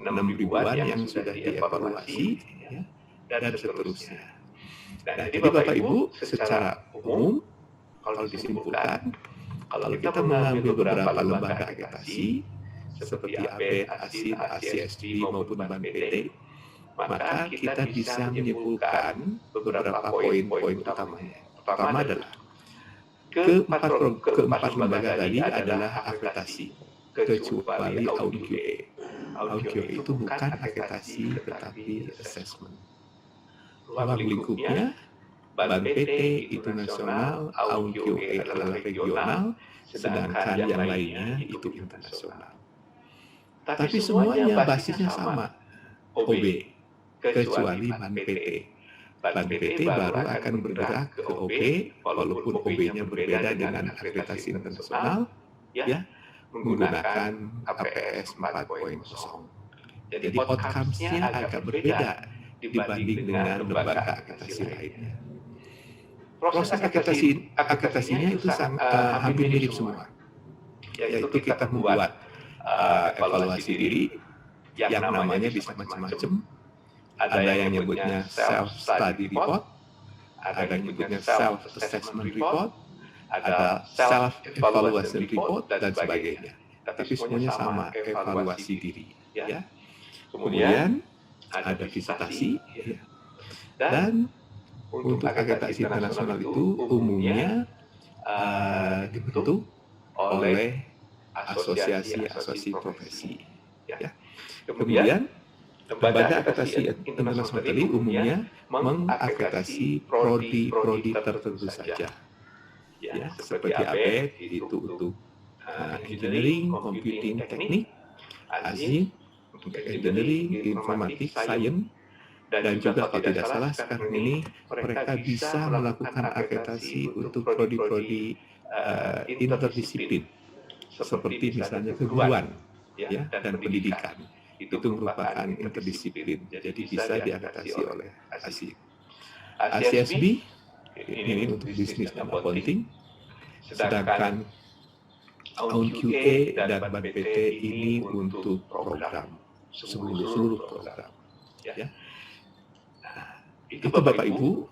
S1: 6 ribuan yang sudah dievaluasi, ya, dan seterusnya. Nah, jadi Bapak Ibu secara umum, kalau disimpulkan, kalau kita mengambil beberapa lembaga akreditasi, seperti APEN, ASIN, ACSD maupun BAN-PT, maka kita bisa menyimpulkan beberapa poin-poin utamanya. Pertama adalah keempat lembaga tadi adalah akreditasi, kecuali Audit QA. Audit QA itu bukan akreditasi tetapi assessment. Ruang lingkupnya BAN-PT itu nasional, Audit QA adalah regional, sedangkan yang lainnya itu internasional. Tapi semuanya basisnya sama, OB. kecuali ban PT. Ban PT baru akan bergerak ke OB, walaupun OB-nya berbeda dengan akreditasi internasional, ya, menggunakan APS 4.0. Jadi outcomes-nya agak berbeda dibanding dengan lembaga akreditasi lainnya. Proses akreditasinya itu hampir mirip semua, yaitu kita membuat evaluasi diri yang namanya bisa macam-macam. Ada yang nyebutnya self-study report, ada yang nyebutnya self-assessment report, ada self-evaluation report, dan sebagainya. Tapi semuanya sama, evaluasi diri. Ya. Kemudian ada visitasi, ya. Dan untuk akreditasi internasional itu umumnya dibentuk oleh asosiasi profesi. Ya. Kemudian lembaga akreditasi internasional tadi umumnya mengakreditasi prodi tertentu saja, ya, seperti ABET itu untuk engineering, computing, teknik, ASI untuk engineering, informatik, sains, dan juga kalau tidak salah sekarang ini mereka bisa melakukan akreditasi untuk prodi-prodi interdisiplin seperti misalnya keguruan, ya, dan pendidikan. Itu merupakan interdisiplin, jadi bisa diakreditasi oleh ASI. ACSB ini untuk bisnis dan accounting, sedangkan QA dan Ban PT ini untuk program, seluruh program. Ya. Itu Bapak Ibu,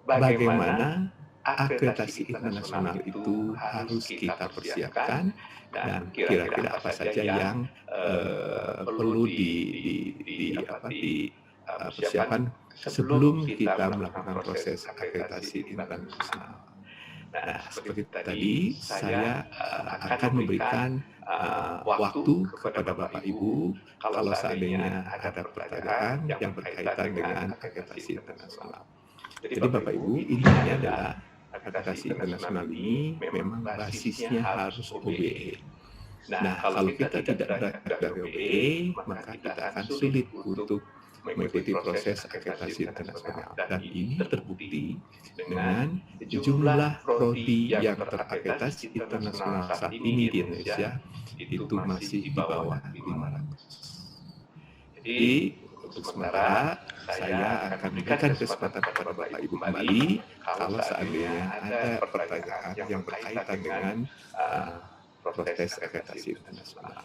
S1: bagaimana akreditasi internasional itu harus kita persiapkan, dan kira-kira apa saja yang perlu dipersiapkan sebelum kita melakukan proses akreditasi internasional. Nah, seperti tadi saya akan memberikan waktu kepada Bapak Ibu kalau seandainya ada pertanyaan yang berkaitan dengan akreditasi internasional. Jadi Bapak Ibu, intinya adalah akreditasi internasional ini memang basisnya harus OBE. Nah, kalau kita tidak berangkat dari OBE, maka kita akan sulit untuk mengikuti proses akreditasi internasional. Dan ini terbukti dengan jumlah prodi yang terakreditasi internasional saat ini di Indonesia itu masih di bawah 500. Jadi untuk sementara saya akan berikan kesempatan kepada Bapak Ibu kembali kalau seandainya ada pertanyaan yang berkaitan dengan proses akreditasi internasional.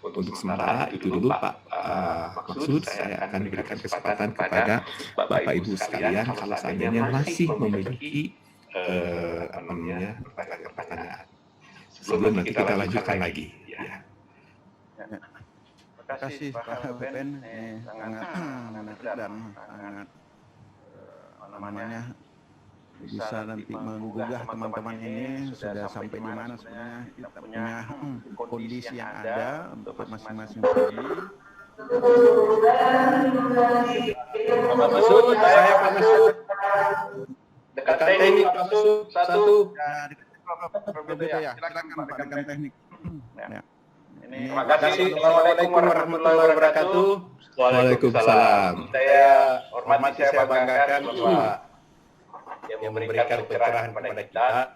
S1: Untuk sementara itu dulu Pak Maksud, saya akan berikan kesempatan kepada Bapak Ibu sekalian kalau seandainya masih memiliki pertanyaan. Sebelum nanti kita lanjutkan lagi. Ya.
S2: Terima kasih Pak Ben, sangat menarik dan sangat namanya bisa nanti menggugah teman-teman ini sudah sampai di mana sebenarnya kita punya kondisi yang ada untuk masing-masing prodi.
S3: Pak Masud, saya Pak Masud. Dekat teknik Pak Masud, satu.
S2: Ya, silakan Pak, dekat teknik. Ya.
S3: Terima kasih. Assalamualaikum warahmatullahi wabarakatuh.
S1: Waalaikumsalam.
S3: Saya hormati, saya banggakan Bapak yang memberikan pencerahan kepada kita.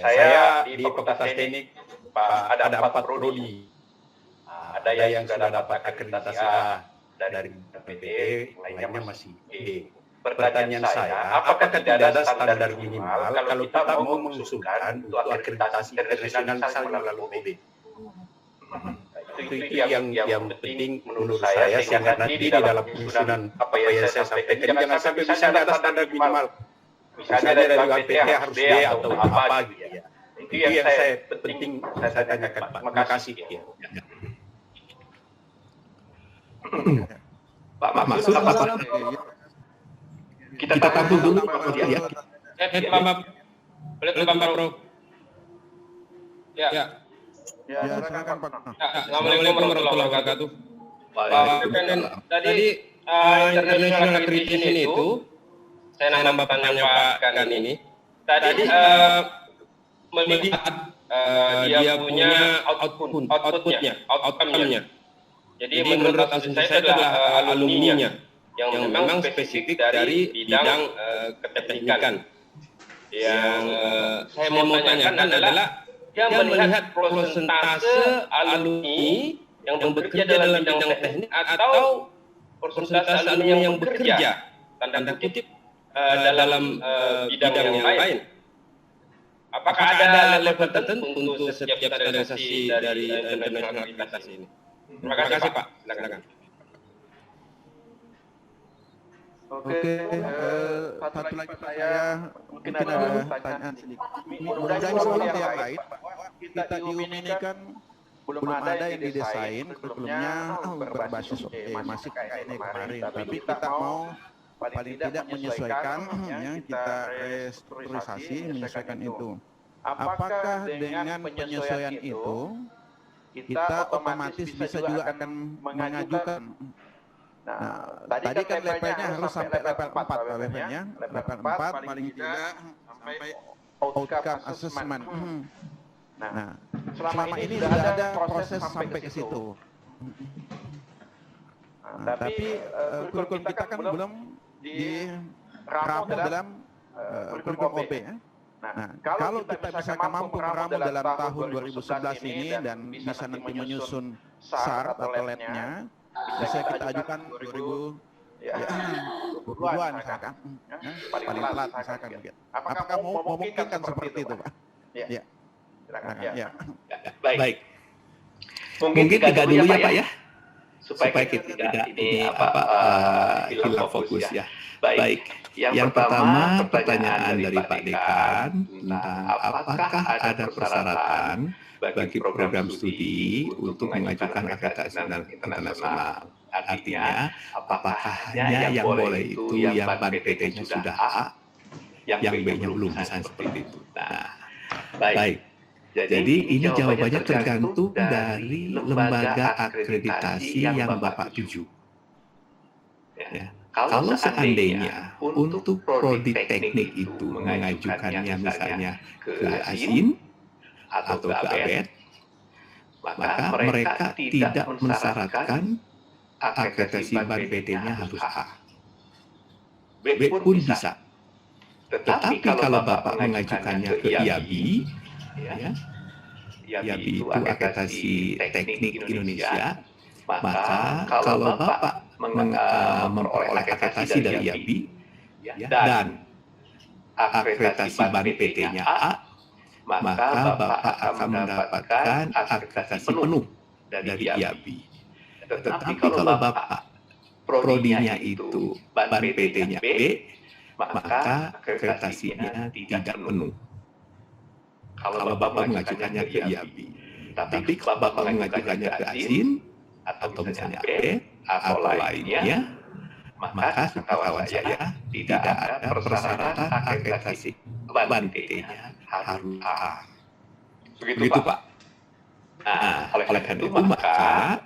S3: Saya di Fakultas Teknik, Pak, ada 4 prodi. Ada yang sudah dapat akreditasi A dari PTE, lainnya masih B. Pertanyaan saya, apakah tidak ada standar minimal kalau kita mau mengusulkan untuk akreditasi internasional misalnya melalui OB? Itu yang penting menurut saya, sehingga nanti di dalam penyusunan apa yang saya sampaikan jangan sampai misalnya ada standar minimal, misalnya dari UPT harus D atau apa gitu ya. Itu yang saya penting saya tanyakan Pak. Terima kasih ya. Pak Maksud apa?
S1: Kita tampung dulu Pak ya.
S4: Boleh Bapak Bro. Ya.
S2: Ya, silakan Pak.
S4: Assalamualaikum warahmatullahi wabarakatuh. Tadi international accreditation itu saya nambah pertanyaan ini. Tadi melihat dia punya output-nya. Jadi menurut asumsi saya itu adalah alumninya yang memang spesifik dari bidang keteknikan. Yang saya mau tanyakan adalah dia melihat persentase alumni yang bekerja dalam bidang teknik atau persentase alumni yang bekerja tanda kutip dalam bidang yang lain. Apakah ada level tertentu untuk setiap standarisasi dari international akreditasi ini? Terima kasih Pak. Silakan.
S2: Oke, satu lagi saya mungkin ada pertanyaan sedikit. Mudah-mudahan sebelum yang lain, kita di UMI ini kan belum ada yang didesain kurikulumnya berbasis masih kayak ini kemarin. Tapi kita mau paling tidak menyesuaikan, ya, kita restrukturisasi, menyesuaikan itu. Apakah dengan penyesuaian itu kita otomatis bisa juga akan mengajukan? Nah, tadi kan levelnya harus sampai level 4 levelnya, level 4 paling tidak sampai outcome assessment. Nah, selama ini sudah ada proses sampai ke situ. Nah, tapi kurikulum kita kan belum diramu dalam kurikulum OB. Ya. Nah, kalau kita misalkan mampu meramu dalam tahun 2011 ini dan bisa nanti menyusun syarat atau letnya, bisa kita ajukan 2022 misalkan, paling telat misalkan. Apakah memungkinkan seperti itu, Pak? Ya. Ya.
S3: Baik.
S1: Mungkin tidak dulu ya Pak ya, supaya kita tidak hilang fokus ya. Baik. Yang pertama pertanyaan dari Pak Dekan tentang apakah ada persyaratan bagi program studi untuk mengajukan akreditasi internasional. Artinya, apakah hanya yang boleh itu yang BAN-PT-nya sudah A, yang B-nya belum, misalnya seperti itu. Nah, baik. Jadi ini jawabannya tergantung dari lembaga akreditasi yang Bapak tuju. Ya. Kalau seandainya untuk prodi teknik itu mengajukannya misalnya ke ASIN atau ke ABET, maka mereka tidak mensyaratkan akreditasi BAN-PT-nya harus A. B pun bisa. Tetapi kalau Bapak mengajukannya ke IABI, IABI itu akreditasi teknik Indonesia, maka kalau Bapak memperoleh akreditasi dari IABI dan akreditasi BAN-PT-nya A, maka Bapak akan mendapatkan akreditasi penuh dari IABI. Tetapi kalau Bapak prodinya itu BAN-PT-nya B, maka akreditasinya tidak penuh. Kalau Bapak mengajukannya ke IABI. Tapi kalau Bapak mengajukannya ke ASIN atau misalnya B atau lainnya, maka kawan saya tidak ada persyaratan akreditasi BAN-PT-nya harus A. Begitu Pak. Nah, oleh karena itu maka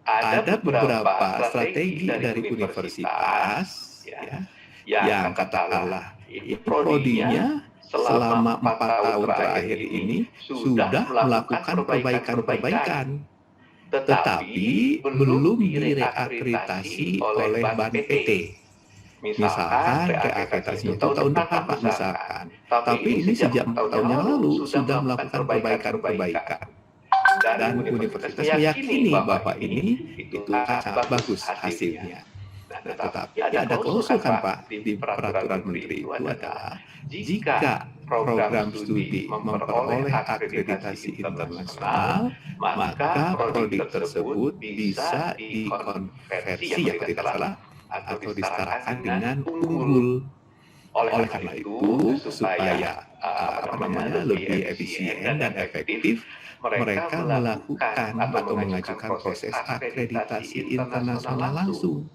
S1: ada beberapa strategi dari universitas yang katakanlah prodinya selama 4 tahun terakhir ini sudah melakukan perbaikan-perbaikan, tetapi belum direakreditasi oleh BAN-PT. Misalkan reakreditasinya itu tahun depan Pak misalkan, tapi ini sejak 4 tahun yang lalu sudah melakukan perbaikan-perbaikan. Dan universitas meyakini Bapak ini itu sangat bagus hasilnya. Nah, tetapi ada klausul kan Pak di peraturan menteri itu adalah jika program studi memperoleh akreditasi internasional, maka prodi tersebut bisa dikonversi ya kalau tidak salah atau disetarakan dengan unggul. Oleh karena itu supaya lebih efisien dan efektif, mereka melakukan atau mengajukan proses akreditasi internasional langsung.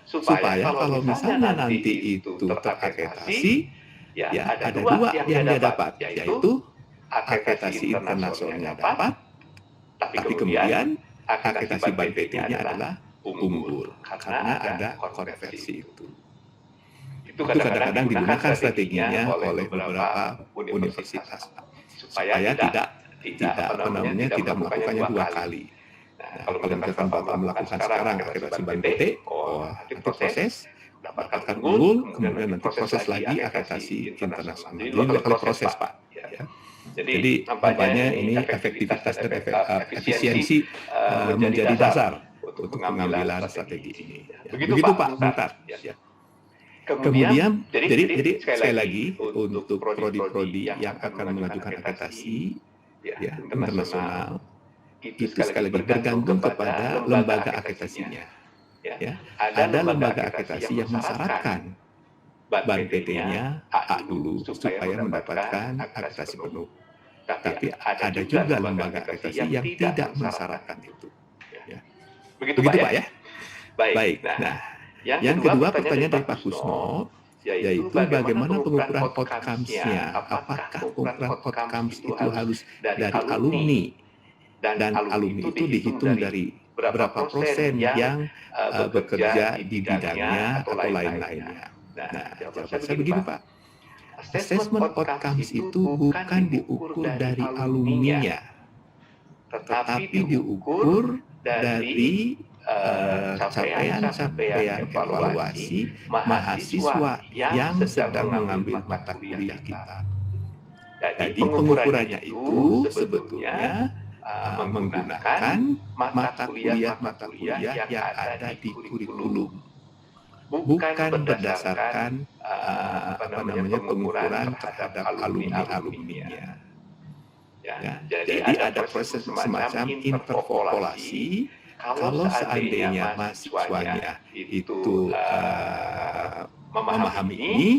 S1: Supaya kalau misalnya nanti itu terakreditasi, ya ada dua yang dia dapat, yaitu akreditasi internasionalnya dapat, tapi kemudian akreditasi BAN-PT-nya adalah unggul karena ada konversi itu. Itu kadang-kadang digunakan strateginya oleh beberapa universitas supaya tidak melakukannya 2 kali. Kalau misalkan Bapak melakukan sekarang akreditasi BNPT, nanti proses, dapatkan unggul, kemudian nanti proses lagi akreditasi internasional. Jadi 2 kali proses, Pak. Ya. Jadi nampaknya ini efektivitas dan efisiensi menjadi dasar untuk pengambilan strategi ini. Begitu Pak Muhtar. Ya. Kemudian, jadi sekali lagi untuk prodi-prodi yang akan mengajukan akreditasi ya, internasional, itu sekali lagi bergantung kepada lembaga akreditasinya. Ya. Ada lembaga akreditasi yang mensyaratkan BNPT-nya A dulu supaya mendapatkan akreditasi penuh. Tapi ada juga lembaga akreditasi yang tidak mensyaratkan itu. Ya. Begitu Pak ya? Baik. Nah, yang kedua pertanyaan dari Pak Kusno, yaitu bagaimana pengukuran outcomes-nya? Apakah pengukuran outcomes itu harus dari alumni? Dan alumni itu dihitung dari berapa persen yang bekerja di bidangnya atau lain-lainnya. Nah, jawaban saya begini Pak. Assessment outcomes itu bukan diukur dari alumninya, tetapi diukur dari capaian evaluasi mahasiswa yang sedang mengambil mata kuliah kita. Jadi pengukurannya itu sebetulnya menggunakan mata kuliah yang ada di kurikulum, bukan berdasarkan pengukuran terhadap alumni-alumninya. Ya, jadi ada proses semacam interpolasi. Kalau seandainya mahasiswanya itu memahami ini,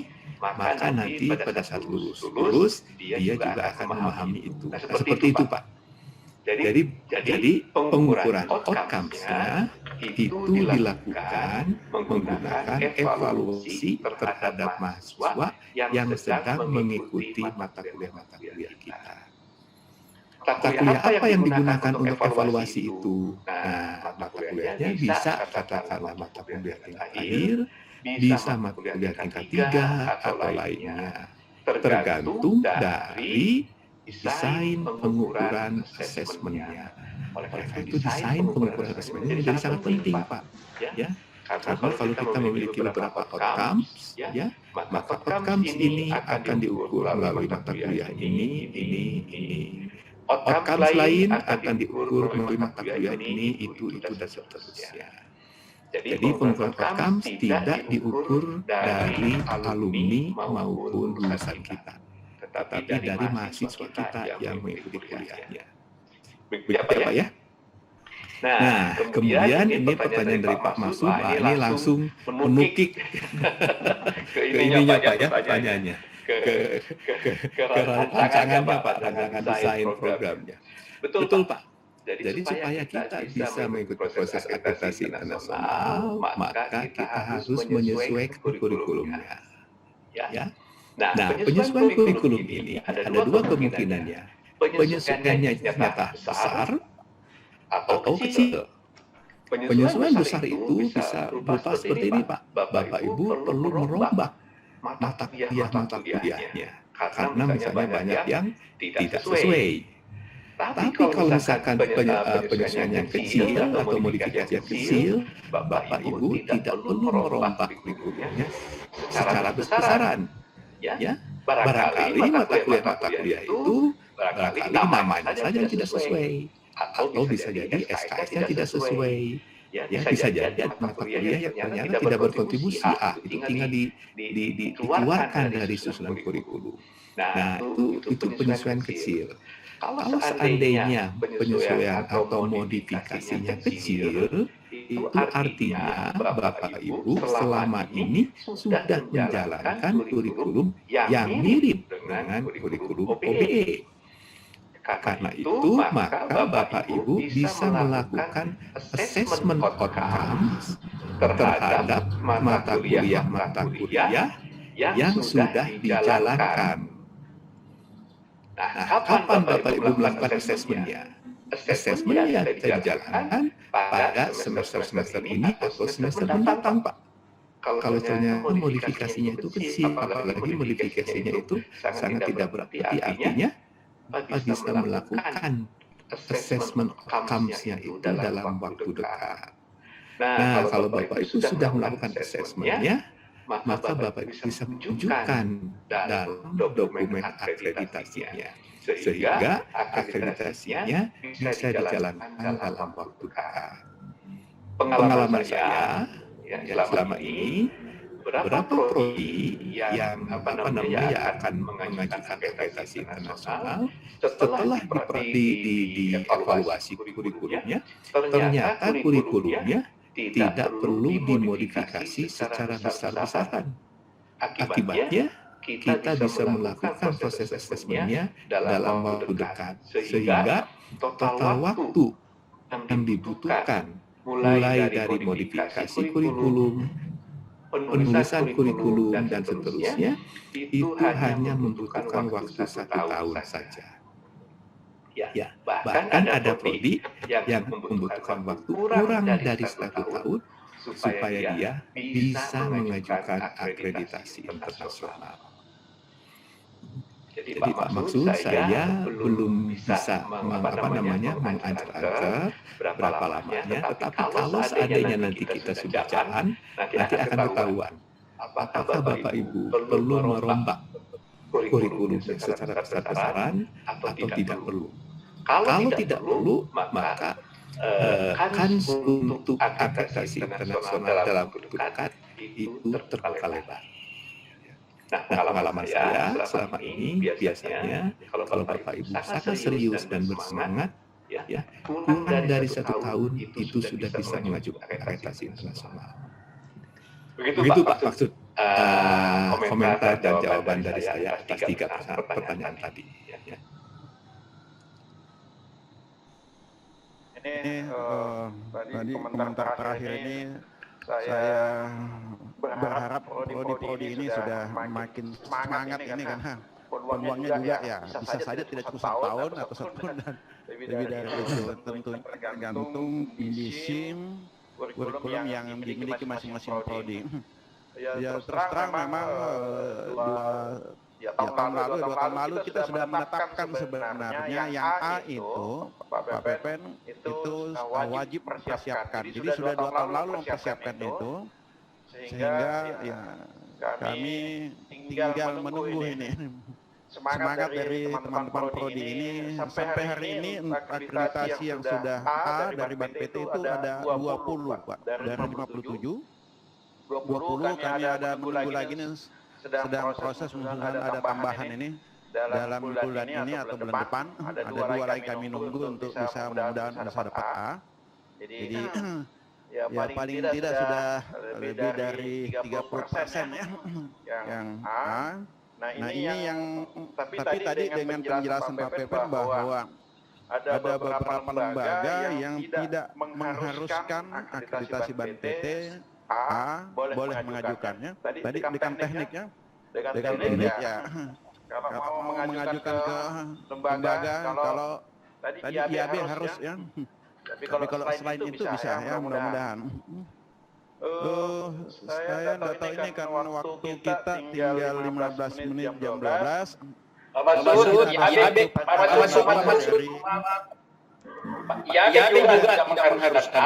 S1: maka nanti pada saat lulus dia juga akan memahami itu. Nah, seperti itu Pak. Jadi pengukuran outcomes-nya itu dilakukan menggunakan evaluasi terhadap mahasiswa yang sedang mengikuti mata kuliah kita. Mata kuliah apa yang digunakan untuk evaluasi itu? Nah, mata kuliahnya bisa katakanlah mata kuliah tingkat akhir, bisa mata kuliah tingkat 3 atau lainnya. Tergantung dari desain pengukuran asesmennya. Oleh karena itu desain pengukuran asesmennya menjadi sangat penting Pak. Ya, karena kalau kita memiliki beberapa outcomes, ya, maka outcomes ini akan diukur melalui mata kuliah ini. Outcomes lain akan diukur melalui mata kuliah ini, itu dan seterusnya. Jadi pengukuran outcomes tidak diukur dari alumni maupun lulusan kita, tetapi dari mahasiswa kita yang mengikuti kuliahnya. Begitu Pak ya? Nah, kemudian ini pertanyaan dari Pak Masud, ini langsung menukik ke ininya Pak ya, pertanyaannya. Ke rancangannya Pak, rancangan desain programnya. Betul Pak. Jadi supaya kita bisa mengikuti proses akreditasi internasional, maka kita harus menyesuaikan kurikulumnya. Ya. Nah, penyesuaian kurikulum ini ada 2 kemungkinannya. Penyesuaiannya nyata besar atau kecil. Penyesuaian besar itu bisa berupa seperti ini Pak. Bapak Ibu perlu merombak mata kuliahnya, karena misalnya banyak yang tidak sesuai. Tapi kalau misalkan penyesuaian yang kecil atau modifikasi yang kecil, Bapak Ibu tidak perlu merombak kurikulumnya secara besar-besaran. Ya, barangkali mata kuliah itu barangkali namanya saja tidak sesuai, atau bisa jadi SKS-nya tidak sesuai. Ya, bisa jadi ada mata kuliah yang ternyata tidak berkontribusi, itu tinggal dikeluarkan dari susunan kurikulum. Nah, itu penyesuaian kecil. Kalau seandainya penyesuaian atau modifikasinya kecil, itu artinya Bapak Ibu selama ini sudah menjalankan kurikulum yang mirip dengan kurikulum OBE. Karena itu, maka Bapak Ibu bisa melakukan assessment outcomes terhadap mata kuliah yang sudah dijalankan. Nah, kapan Bapak Ibu melakukan assessment-nya? Assessment-nya dijalankan pada semester-semester ini atau semester mendatang, Pak. Kalau ternyata modifikasinya itu kecil, apalagi modifikasinya itu sangat tidak berarti, artinya Bapak bisa melakukan assessment outcomes-nya itu dalam waktu dekat. Nah, kalau Bapak Ibu sudah melakukan assessment-nya, maka Bapak Ibu bisa menunjukkan dalam dokumen akreditasinya, sehingga akreditasinya bisa dijalankan dalam waktu dekat. Pengalaman saya selama ini, beberapa prodi yang akan mengajukan akreditasi internasional, setelah dievaluasi kurikulumnya, ternyata kurikulumnya tidak perlu dimodifikasi secara besar-besaran. Akibatnya, kita bisa melakukan proses asesmennya dalam waktu dekat, sehingga total waktu yang dibutuhkan mulai dari modifikasi kurikulum, penulisan kurikulum, dan seterusnya, itu hanya membutuhkan waktu 1 tahun saja. Ya, bahkan ada prodi yang membutuhkan waktu kurang dari 1 tahun supaya dia bisa mengajukan akreditasi internasional. Jadi Pak maksud saya belum bisa mengajar-ajar berapa lamanya, tetapi kalau seandainya nanti kita sudah jalan, nanti akan ketahuan apakah Bapak Ibu perlu merombak kurikulumnya secara besar-besaran atau tidak perlu. Kalau tidak perlu, maka kans untuk akreditasi internasional dalam waktu dekat itu terbuka lebar. Nah, pengalaman saya selama ini biasanya kalau Bapak Ibu sangat serius dan bersemangat, kurang dari 1 tahun itu sudah bisa mengajukan akreditasi internasional. Begitu Pak maksud komentar dan jawaban dari saya atas 3 pertanyaan tadi.
S2: Ini tadi komentar terakhir ini saya berharap prodi-prodi ini sudah makin semangat ini kan. Peluangnya juga ya bisa saja tidak cukup 1 tahun atau 1 tahun dan lebih dari itu, tentu tergantung kondisi kurikulum yang dimiliki masing-masing prodi. Ya terus terang memang 2 tahun lalu kita sudah menetapkan sebenarnya yang A itu Pak Pepen itu wajib mempersiapkan. Jadi sudah 2 tahun lalu mempersiapkan itu, sehingga ya kami tinggal menunggu ini semangat dari teman-teman prodi ini. Sampai hari ini akreditasi yang sudah A dari Ban PT itu ada 20 Pak, dari 57. 20 kami ada menunggu lagi nih, sedang proses mudah-mudahan ada tambahan ini dalam bulan ini atau bulan depan. Ada 2 lagi kami nunggu untuk bisa mudah-mudahan bisa dapat A. Jadi ya paling tidak sudah lebih dari 30% ya yang A. Nah ini yang tapi tadi dengan penjelasan Pak Pepen bahwa ada beberapa lembaga yang tidak mengharuskan akreditasi Ban PT A boleh mengajukannya. Tadi dengan tekniknya, ya. Kalau mau mengajukan ke lembaga, kalau tadi IAB harus ya. Tapi kalau selain itu bisa ya, mudah-mudahan. Saya nggak tahu ini kan waktu kita tinggal 15 menit jam 12.
S3: IAB juga tidak mengharuskan.